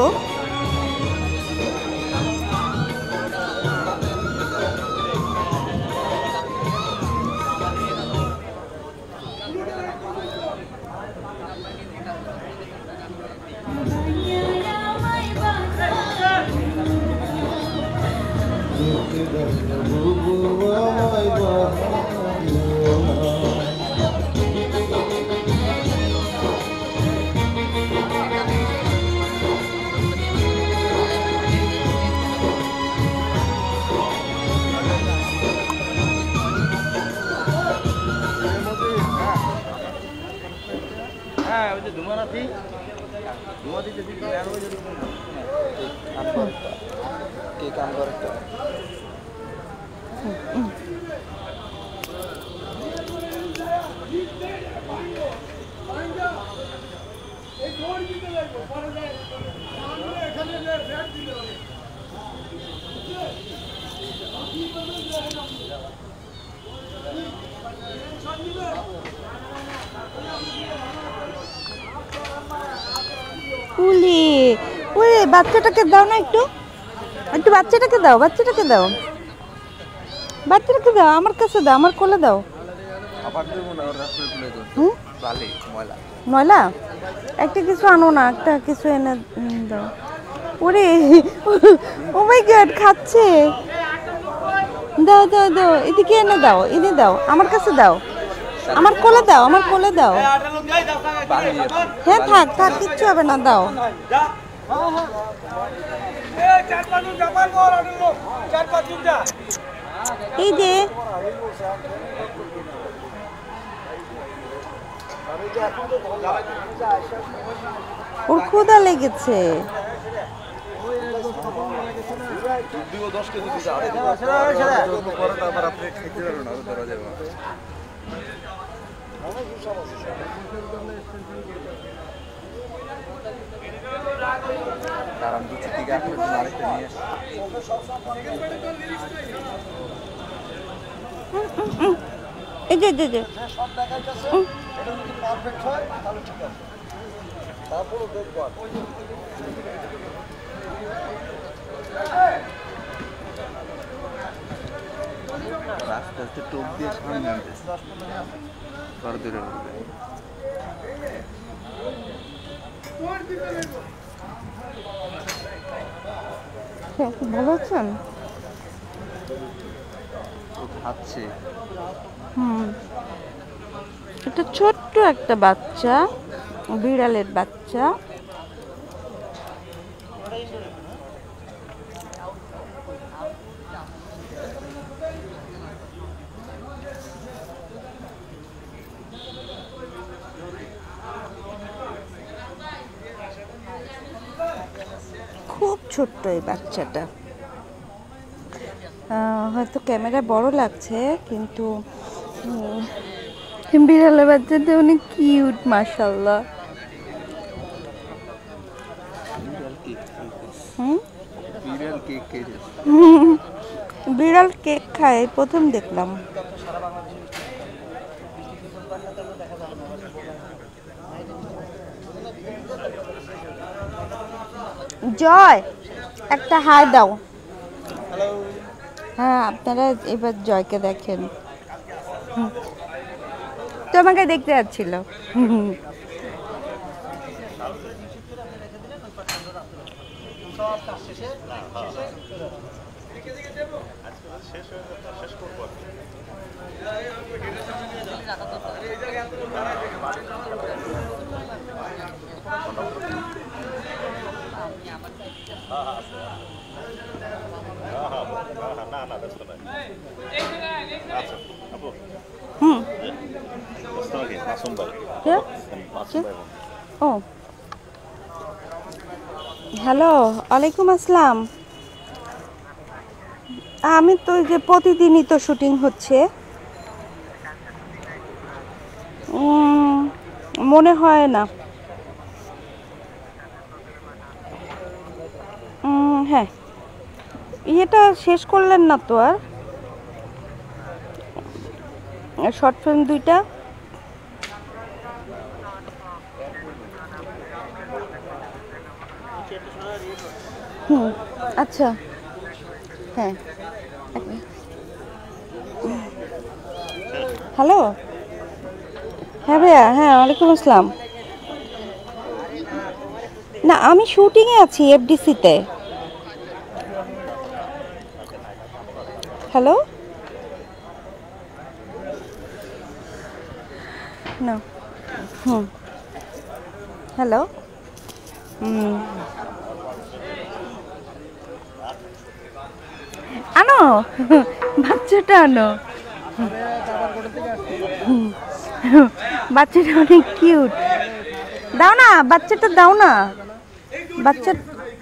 [SPEAKER 5] ওরে বাচ্চাটাকে দাও না, একটু একটু বাচ্চাটাকে দাও, বাচ্চাটাকে দাও, বাচ্চাটাকে দাও, আমার কাছে দাও, আমার কোলে দাও। ময়লা একটা কিছু আনো না, একটা কিছু এনে দাও। ওরে ও মাই গড, খাচ্ছে। দাও দাও দাও, এদিকে এনে দাও, এনে দাও, আমার কাছে দাও, আমার কোলে দাও, আমার কোলে দাও। হ্যাঁ থাক থাক, কিচ্ছু হবে না, দাও। এই যে ওর ক্ষুধা লেগেছে। এই যে যে
[SPEAKER 7] রাস্তা টোপ দিয়ে সামনে আনতেছে।
[SPEAKER 5] ভালো আছেন?
[SPEAKER 7] খাচ্ছি।
[SPEAKER 5] এটা ছোট্ট একটা বাচ্চা, বিড়ালের বাচ্চা। খুব ছোট্ট এই বাচ্চাটা। হয়তো ক্যামেরা বড় লাগছে, কিন্তু বিড়ালের বাচ্চাটা অনেক কিউট, মাশাআল্লাহ। বিড়াল কেক খায়, প্রথম দেখলাম। জয়, একটা হাই দাও। হ্যাঁ, আপনারা এবার জয়কে দেখেন। তোমাকে দেখতে যাচ্ছিল। ও হ্যালো, ওয়ালাইকুম আসসালাম। আমি তো যে প্রতিদিনই তো শুটিং হচ্ছে, মনে হয় না। হ্যাঁ, এটা শেষ করলেন না তো? আর শর্ট ফিল্ম 2টা। আচ্ছা, হ্যাঁ। হ্যালো, হ্যাঁ ভাইয়া। হ্যাঁ, ওয়ালাইকুম আসসালাম। না, আমি শুটিংয়ে আছি এফডিসিতে। হ্যালো, না, হ্যালো, আনো বাচ্চাটা, আনো। বাচ্চাটা অনেক কিউট। দাও না বাচ্চাটা, দাও না বাচ্চা,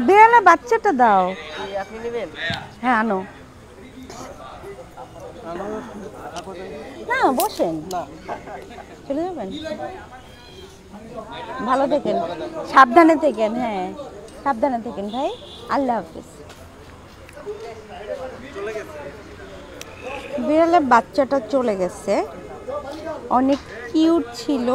[SPEAKER 5] বিড়ালে বাচ্চাটা দাও। হ্যাঁ, আনো। না, বসেন, চলে যাবেন। ভালো থাকেন, সাবধানে থাকেন। হ্যাঁ, সাবধানে থাকেন ভাই। আল্লাহ হাফিজ। বিড়ালের বাচ্চাটা চলে গেছে, অনেক কিউট ছিল।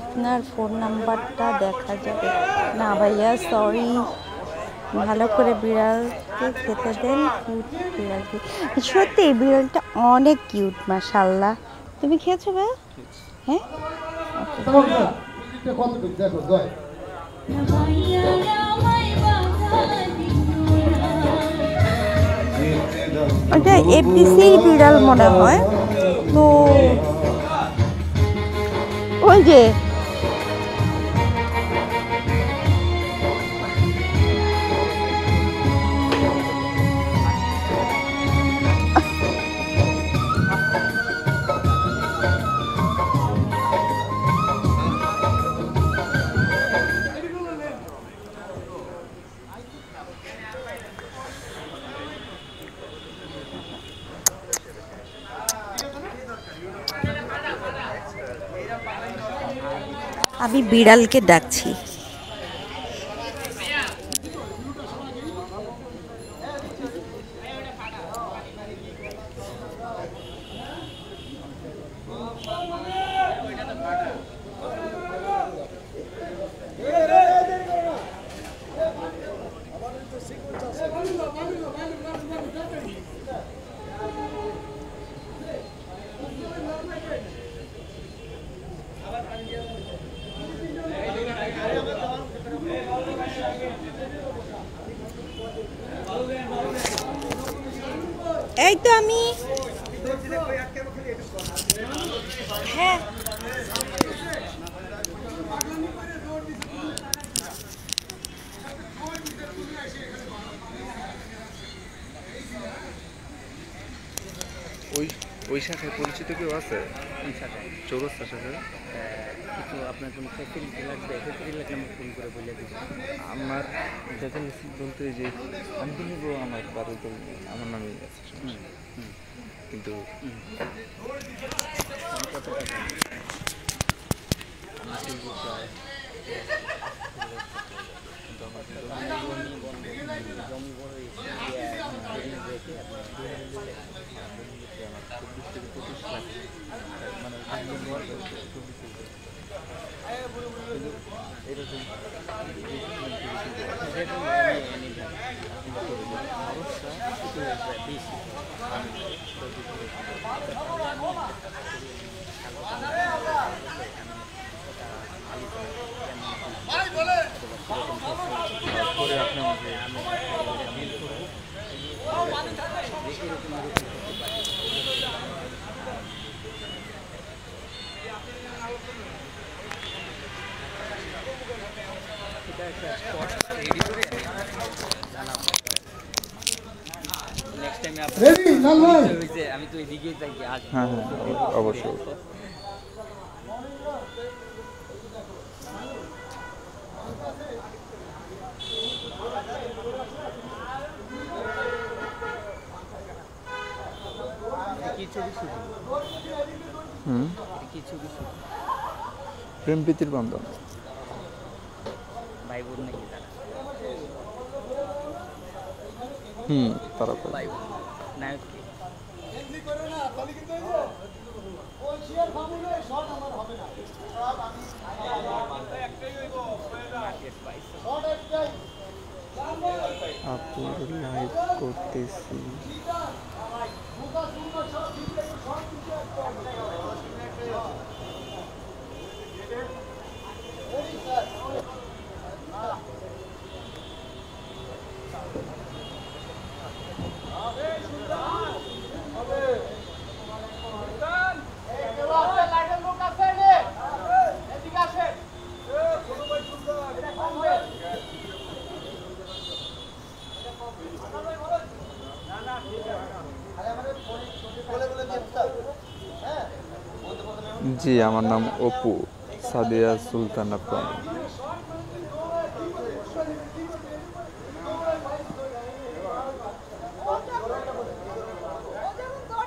[SPEAKER 5] আপনার ফোন নাম্বারটা দেখা যাবে না ভাইয়া, সরি। ভালো করে বিড়ালকে খেতে দেন। কিউট বিড়ালকে, সত্যি বিড়ালটা অনেক কিউট, মাশাআল্লাহ। তুমি খেয়েছো ভাইয়া? হ্যাঁ, ওটা এফডিসির বিড়াল মনে হয়। তো ওই যে আমি বিড়ালকে ডাকছি। এই তো আমি হ্যাঁ
[SPEAKER 7] ওই শাখায় পরিচিত কেউ আছে? চৌরাস্তা শাখায়
[SPEAKER 11] কিছু আপনার জন্য ফ্যাসিলিটি লাগবে, ফ্যাসিলিটি লাগলে আমি ফোন করে বলে দিই।
[SPEAKER 7] আমার দেখেন বলতে যে আমি তো নিব আমার বাড়ি তো আমার নামে আছে কিন্তু
[SPEAKER 11] কত টাকা জমি বড় রেখে আপনার 24 থেকে 25 লাখ মানে এরকম বেশি করে আপনি আমাকে নেক্সট টাইমে আমি তো এদিকেই থাকি আজ।
[SPEAKER 7] হ্যাঁ অবশ্যই প্রেম প্রীতির বন্ধন
[SPEAKER 11] ভাই বোন নাকি
[SPEAKER 7] তারা
[SPEAKER 11] ভাই বোন নায়ক
[SPEAKER 7] আপুর লাইভ করতেছি জি আমার নাম অপু সাদিয়া সুলতানা প্রাণী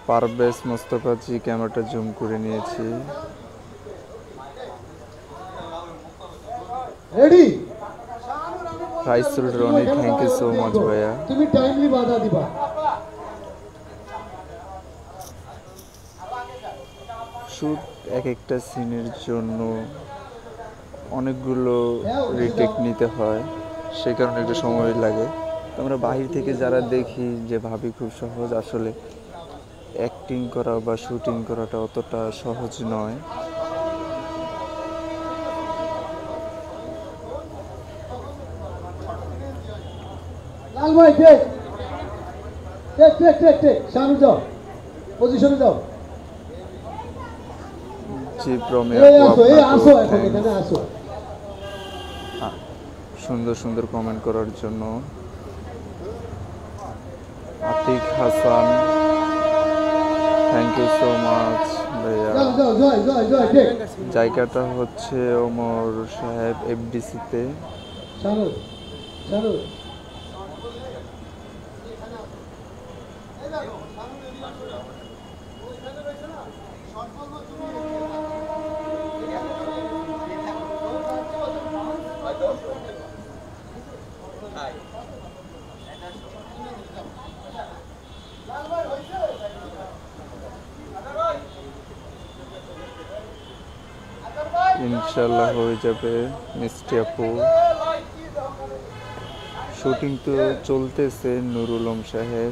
[SPEAKER 7] পারভেজ মোস্তফা জি ক্যামেরাটা জুম করে নিয়েছি
[SPEAKER 4] ready
[SPEAKER 7] Rais Roni thank you so much ভাইয়া
[SPEAKER 4] তুমি টাইমলি বাধা দিবা
[SPEAKER 7] শুট এক একটা সিনের জন্য অনেকগুলো রিটেক নিতে হয় সে কারণে একটু সময় লাগে আমরা বাহির থেকে যারা দেখি যে ভাবি খুব সহজ আসলে অ্যাক্টিং করা বা শুটিং করাটা অতটা সহজ নয়
[SPEAKER 4] লাল ভাই টেক শানু যাও পজিশনে যাও
[SPEAKER 7] জি প্রমে সুন্দর সুন্দর কমেন্ট করার জন্য Atik Hasan thank you so much ভাইয়া জায়গাটা হচ্ছে ওমর সাহেব এফডিসিতে ইনশাল্লাহ হয়ে যাবে মিষ্টি আপু শুটিং তো চলতেছে নুরুল আলম সাহেব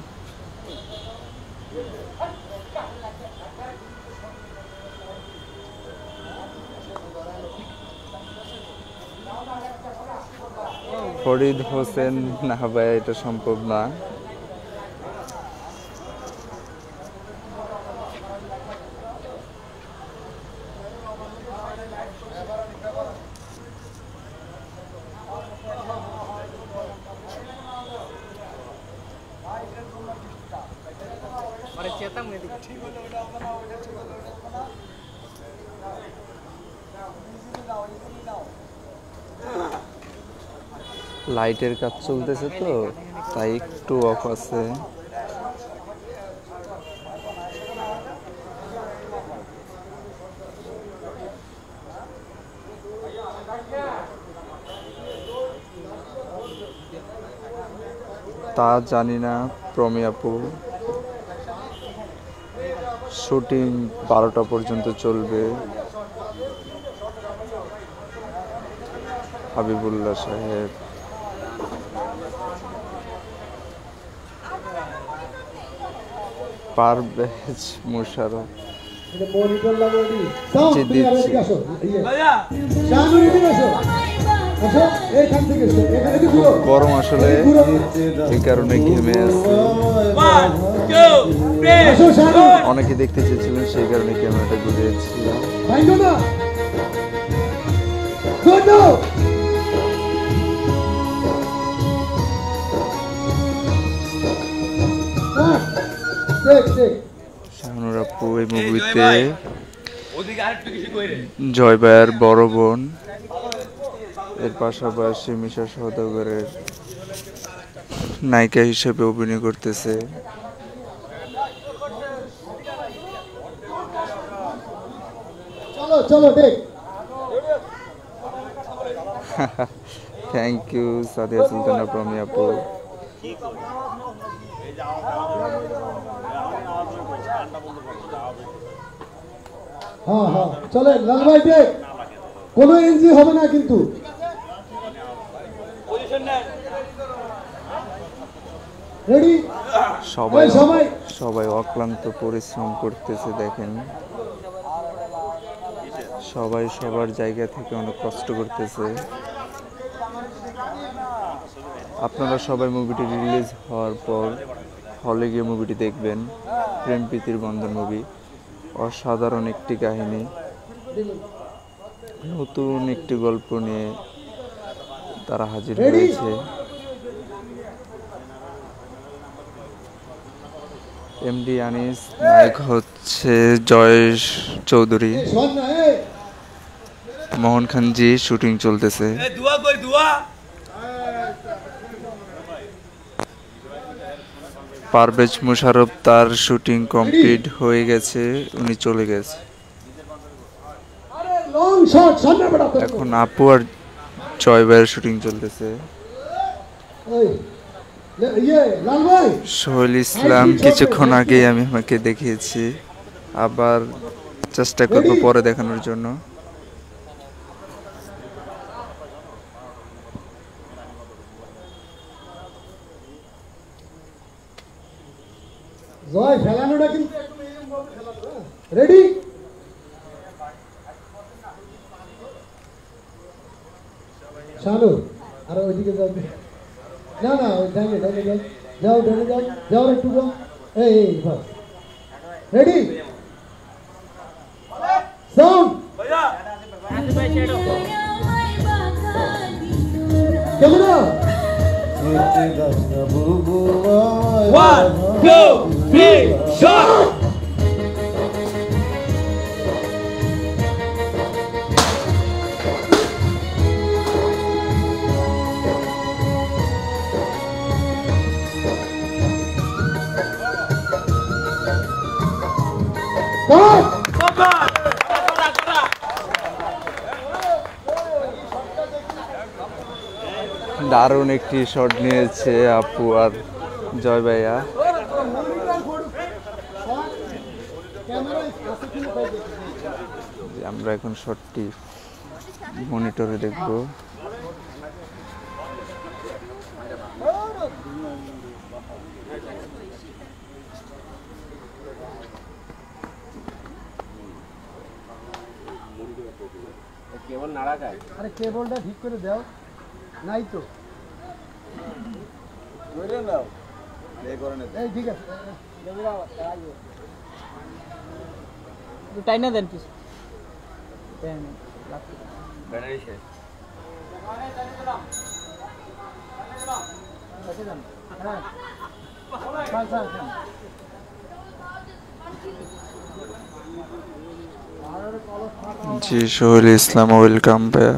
[SPEAKER 7] ফরিদ হোসেন না ভাই এটা সম্ভব না লাইটের কাজ চলতেছে তো তাই একটু অফ আছে। তা জানি না প্রমি আপু। শুটিং 12টা পর্যন্ত চলবে। হাবিবুল্লাহ সাহেব, পারভেজ মোশাররফ জি দিচ্ছি। গরম আসলে এই কারণে ঘেমে আছে। অনেকে দেখতে চেয়েছিলেন সেই কারণে ক্যামেরাটা ঘুরিয়েছিলাম। শাহানুর আপু এই মুভিতে জয় ভাইয়ের বড় বোন, এর পাশাপাশি মিশা সওদাগরের নায়িকা হিসেবে অভিনয় করতেছে। থ্যাংক ইউ সাদিয়া সুলতানা প্রমি আপু।
[SPEAKER 4] হ্যাঁ হ্যাঁ চলে লাল ভাই দেখ, কোনো এনজি হবে না কিন্তু। রেডি?
[SPEAKER 7] সবাই অক্লান্ত পরিশ্রম করতেছে দেখেন, সবাই সবার জায়গা থেকে অনেক কষ্ট করতেছে। আপনারা সবাই মুভিটি রিলিজ হওয়ার পর হলে গিয়ে মুভিটি দেখবেন। প্রেম প্রীতির বন্ধন মুভি, অসাধারণ একটি কাহিনী, নতুন একটি গল্প নিয়ে তারা হাজির হয়েছে। এমডি আনিস, নায়ক হচ্ছে জয়েশ চৌধুরী, মোহন খানজি। শুটিং চলতেছে। পারভেজ মোশাররফ তার শুটিং কমপ্লিট হয়ে গেছে, উনি চলে গেছে। এখন আপু আর জয় ভাইয়ের শুটিং চলতেছে। সোহেল ইসলাম কিছুক্ষণ আগে আমি আমাকে দেখিয়েছি, আবার চেষ্টা করবো পরে দেখানোর জন্য।
[SPEAKER 4] জয় ফেলানোটা কিন্তু রেডি? শানু আর ওইদিকে যাও, না না ওই ডাইনে ডাইনে যাও, যাও ডাইনে যাও, যাও একটু যাও। এই বাস রেডি? Sound camera
[SPEAKER 9] 1 2 3 shot.
[SPEAKER 7] দারুণ একটি শট নিয়েছে আপু আর জয় ভাইয়া। আমরা এখন শটটি মনিটরে দেখব।
[SPEAKER 4] কেবল নাড়া খায়। আরে কেবলটা ঠিক করে দাও, নাই তো ধরে নাও, প্লে করে নাও। এই ঠিক আছে,
[SPEAKER 11] টাইনা দেন কিছু
[SPEAKER 1] ব্যাটারি শেষ।
[SPEAKER 7] জি সোহেল ইসলাম, ওয়েলকাম ভাইয়া।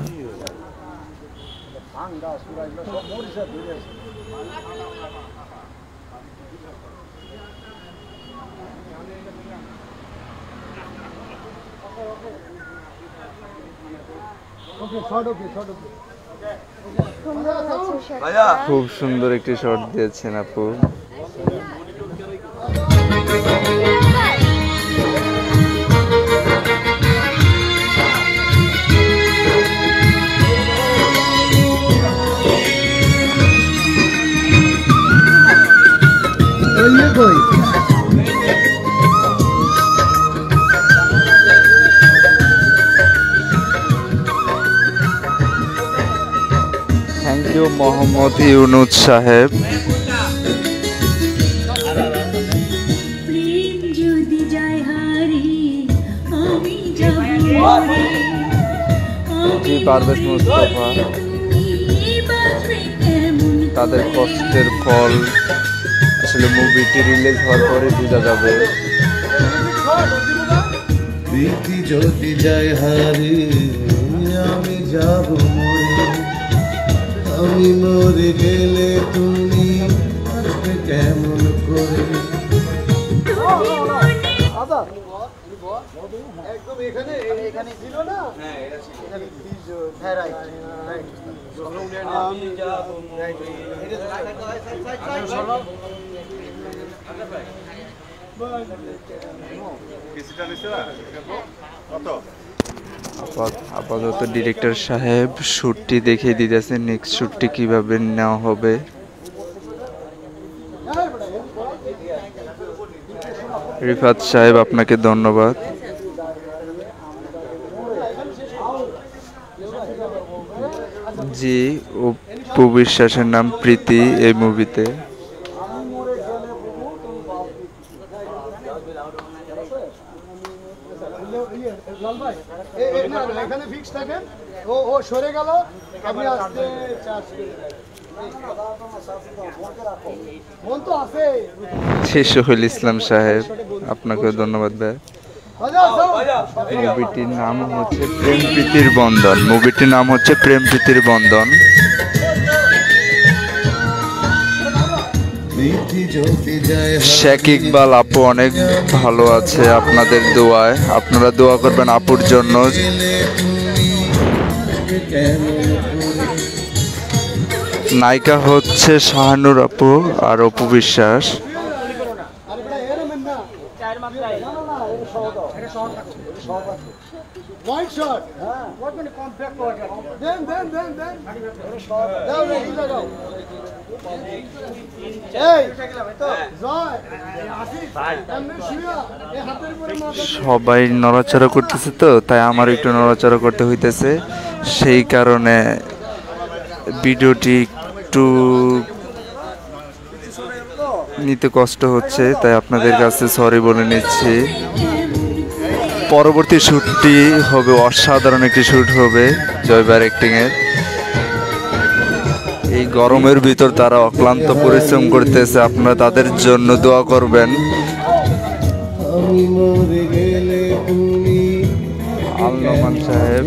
[SPEAKER 7] খুব সুন্দর একটি শট দিয়েছেন আপু। থ্যাংক ইউ মোহাম্মদ ইউনুস সাহেব।
[SPEAKER 8] প্রেম যদি যায় হারি আমি যাব মরে
[SPEAKER 7] জি পারভেজ মুস্তাফা, তাদের কষ্টের ফল আসলে মুভিটি রিলিজ হওয়ার পরে বোঝা যাবে।
[SPEAKER 2] প্রীতি যদি যায় হারি আমি যাব মরে, আমি মরে গেলে তুমি আসবে কেমন করে?
[SPEAKER 4] একদম এখানে এখানে ছিল না? হ্যাঁ এটা ছিল। হ্যাঁ রাইট রাইট। আমি যাব
[SPEAKER 7] আপাতত ডিরেক্টর সাহেব শ্যুটটি দেখিয়ে দিতেছেন, নেক্সট শ্যুটটি কিভাবে নেওয়া হবে। রিফাত সাহেব আপনাকে ধন্যবাদ। জি অপু বিশ্বাসের নাম প্রীতি এই মুভিতে।
[SPEAKER 4] এখানে ফিক্স থাকেন, ও সরে গেল, আপনি আসতে মন তো আছে।
[SPEAKER 7] সোহেল ইসলাম সাহেব আপনাকে ধন্যবাদ ভাই। মুভিটির নাম হচ্ছে প্রেম প্রীতির বন্ধন। মুভিটির নাম হচ্ছে প্রেম প্রীতির বন্ধন। শেখ ইকবাল আপু অনেক ভালো আছে আপনাদের দোয়ায়, আপনারা দোয়া করবেন আপুর জন্য। নায়িকা হচ্ছে শাহানুর আপু আর Apu Biswas.
[SPEAKER 4] White shot. What when compact water? Then. Hey. Joy.
[SPEAKER 7] সবাই নড়াচড়া করতেছে তো তাই আমার একটু নড়াচড়া করতে হইতেছে, সেই কারণে ভিডিওটি একটু নিতে কষ্ট হচ্ছে, তাই আপনাদের কাছে সরি বলে নিচ্ছি। পরবর্তী শ্যুটটি হবে অসাধারণ একটি শ্যুট হবে জয়বার অ্যাক্টিংয়ের। এই গরমের ভিতর তারা অক্লান্ত পরিশ্রম করতেছে, আপনারা তাদের জন্য দোয়া করবেন। আল নোমান সাহেব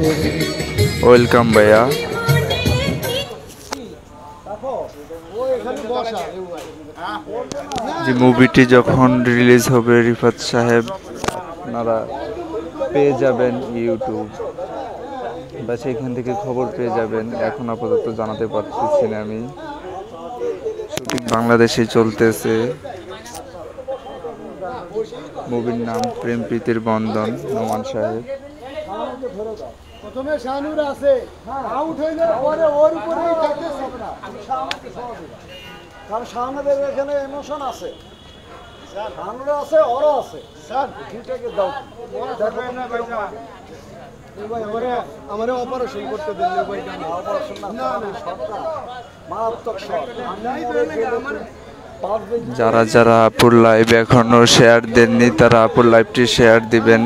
[SPEAKER 7] ওয়েলকাম ভাইয়া। যে মুভিটি যখন রিলিজ হবে রিফাত সাহেব আপনারা পেয়ে যাবেন ইউটিউব বা সেখান থেকে খবর পেয়ে যাবেন। এখন আপাতত জানাতে পারতেছি না আমি। শুটিং বাংলাদেশে চলতেছে। মুভির নাম প্রেম প্রীতির বন্ধন। নোমান সাহেব
[SPEAKER 4] প্রথমে শাহানুর আছে, আউট হইলে পরে ওর উপরেই থাকতে হবে না। কারণ শাহানুরের এখানে ইমোশন আছে, শাহানুর আছে, ওরও আছে। স্যার দুইটাকে দাও। আমারে অপারেশন করতে দিন। অপারেশন না মারাত্মক শট।
[SPEAKER 7] যারা যারা আপুর লাইভ এখনো শেয়ার দেননি তারা আপুর লাইভটি শেয়ার দিবেন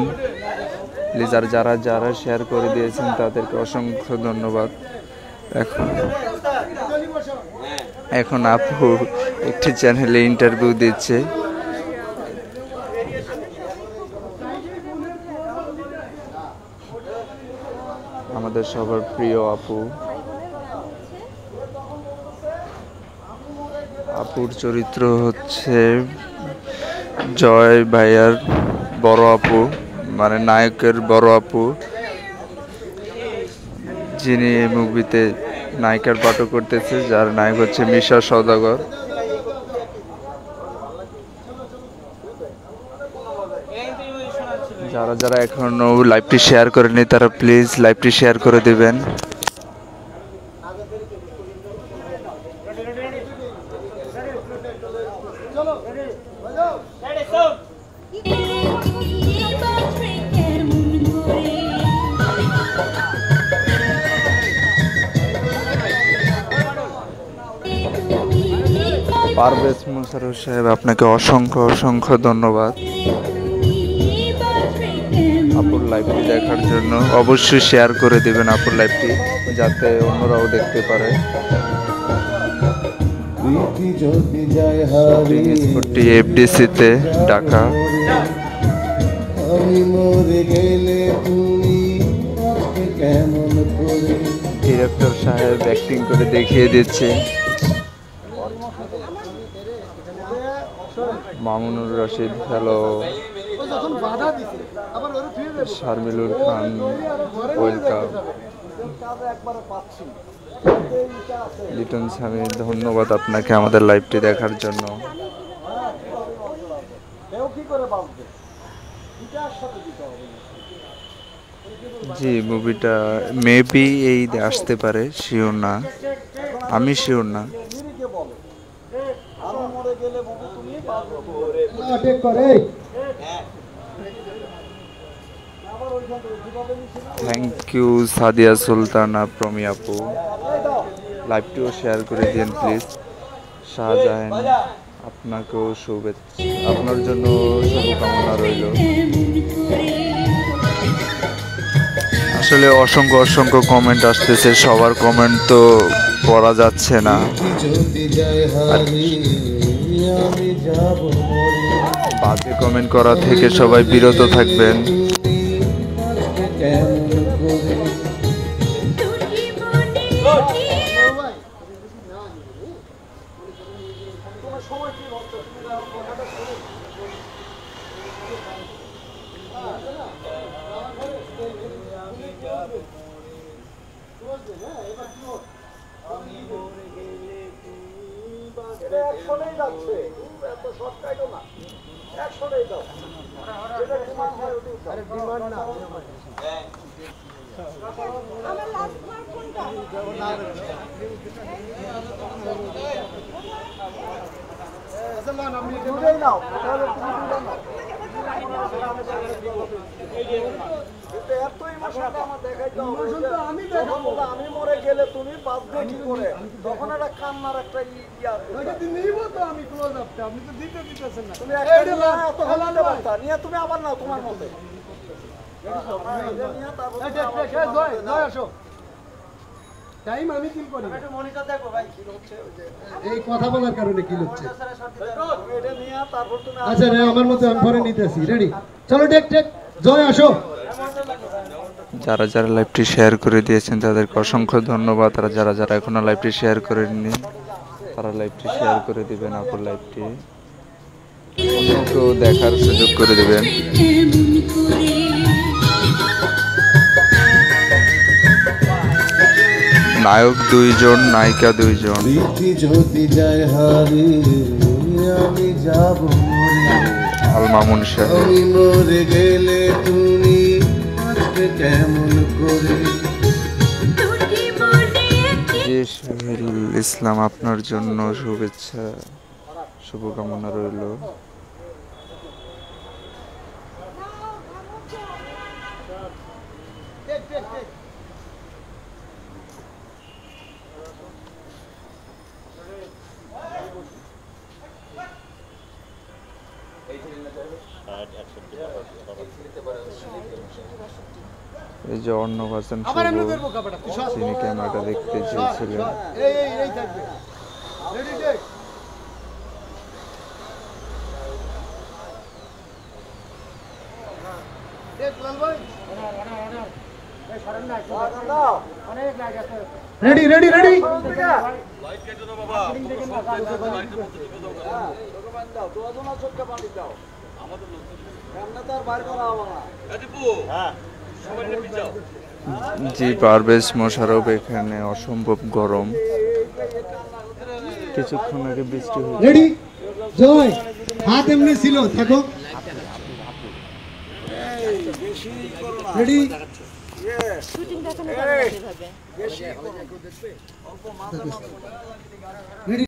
[SPEAKER 7] প্লিজ। আর যারা যারা শেয়ার করে দিয়েছেন তাদেরকে অসংখ্য ধন্যবাদ। এখন আপু একটি চ্যানেলে ইন্টারভিউ দিচ্ছে। সবার প্রিয় আপু। আপুর চরিত্র হচ্ছে জয় ভাইয়ার বড় আপু, মানে নায়কের বড় আপু, যিনি এই মুভিতে নায়িকার পাঠও করতেছে, যার নায়ক হচ্ছে মিশা সওদাগর। যারা যারা এখনো লাইভটি শেয়ার করেনি তারা প্লিজ লাইভটি শেয়ার করে দিবেন। পারভেজ মুশাররফ সাহেব, আপনাকে অসংখ্য অসংখ্য ধন্যবাদ আপুর লাইভটি দেখার জন্য। অবশ্যই শেয়ার করে দিবেন আপুর লাইভটি, যাতে অন্যরাও দেখতে পারে। এফডিসিতে ঢাকা। ডিরেক্টর সাহেব অ্যাক্টিং করে দেখিয়ে দিচ্ছে। মামুনুর রশিদ, হ্যালো। শারমিলুর খান, ওয়েলকাম। লিটন স্বামী, ধন্যবাদ আপনাকে আমাদের লাইভটি দেখার জন্য। জি, মুভিটা মেবি এই আসতে পারে, শিওর না, আমি শিওর না। থ্যাংক ইউ সাদিয়া সুলতানা, প্রমি আপু। লাইভটিও শেয়ার করে দিন প্লিজ। শাহজাহান, আপনাকেও শুভেচ্ছা, আপনার জন্য শুভকামনা রইল। আসলে অসংখ্য অসংখ্য কমেন্ট আসতেছে, সবার কমেন্ট তো পড়া যাচ্ছে না। বাজে কমেন্ট করা থেকে সবাই বিরত থাকবেন।
[SPEAKER 4] আমি মরে গেলে তুমি বাঁচবে কি করে, তখন একটা কান্নার একটা আমি ক্লোজ আপটা আপনি তো দিতে দিতেছেন না, তুমি নিয়ে তুমি আবার নাও তোমার মতে। টাইম আমি কি করি, এই কথা বলার কারণে কি হচ্ছে। আচ্ছা আমার মতে আমি পরে নিতেছি, রেডি, চলো টেক টেক, জয় আসো।
[SPEAKER 7] যারা যারা লাইভটি শেয়ার করে দিয়েছেন তাদেরকে অসংখ্য ধন্যবাদ। আর যারা যারা এখনো লাইভটি শেয়ার করেননি তারা লাইভটি শেয়ার করে দিবেন, আপুর লাইভটি অন্যকেও দেখার সুযোগ করে দিবেন। নায়ক 2 জন, নায়িকা 2 জন। আল মামুন সাহেব, শহীদুল ইসলাম, আপনার জন্য শুভেচ্ছা, শুভকামনা রইল। এই যে অর্ণব হাসান, তিনি ক্যামেরাটা দেখতে চেয়েছিলেন।
[SPEAKER 4] রেডি রেডি রেডি
[SPEAKER 7] জি পারভেজ মোশাররফ, এখানে অসম্ভব গরম, কিছুক্ষণ আগে বৃষ্টি হয়েছে।
[SPEAKER 4] রেডি জয় হাত এমনি ছিল থাকো রেডি
[SPEAKER 5] শুটিং দেখানো যাবে না এভাবে।
[SPEAKER 4] রেডি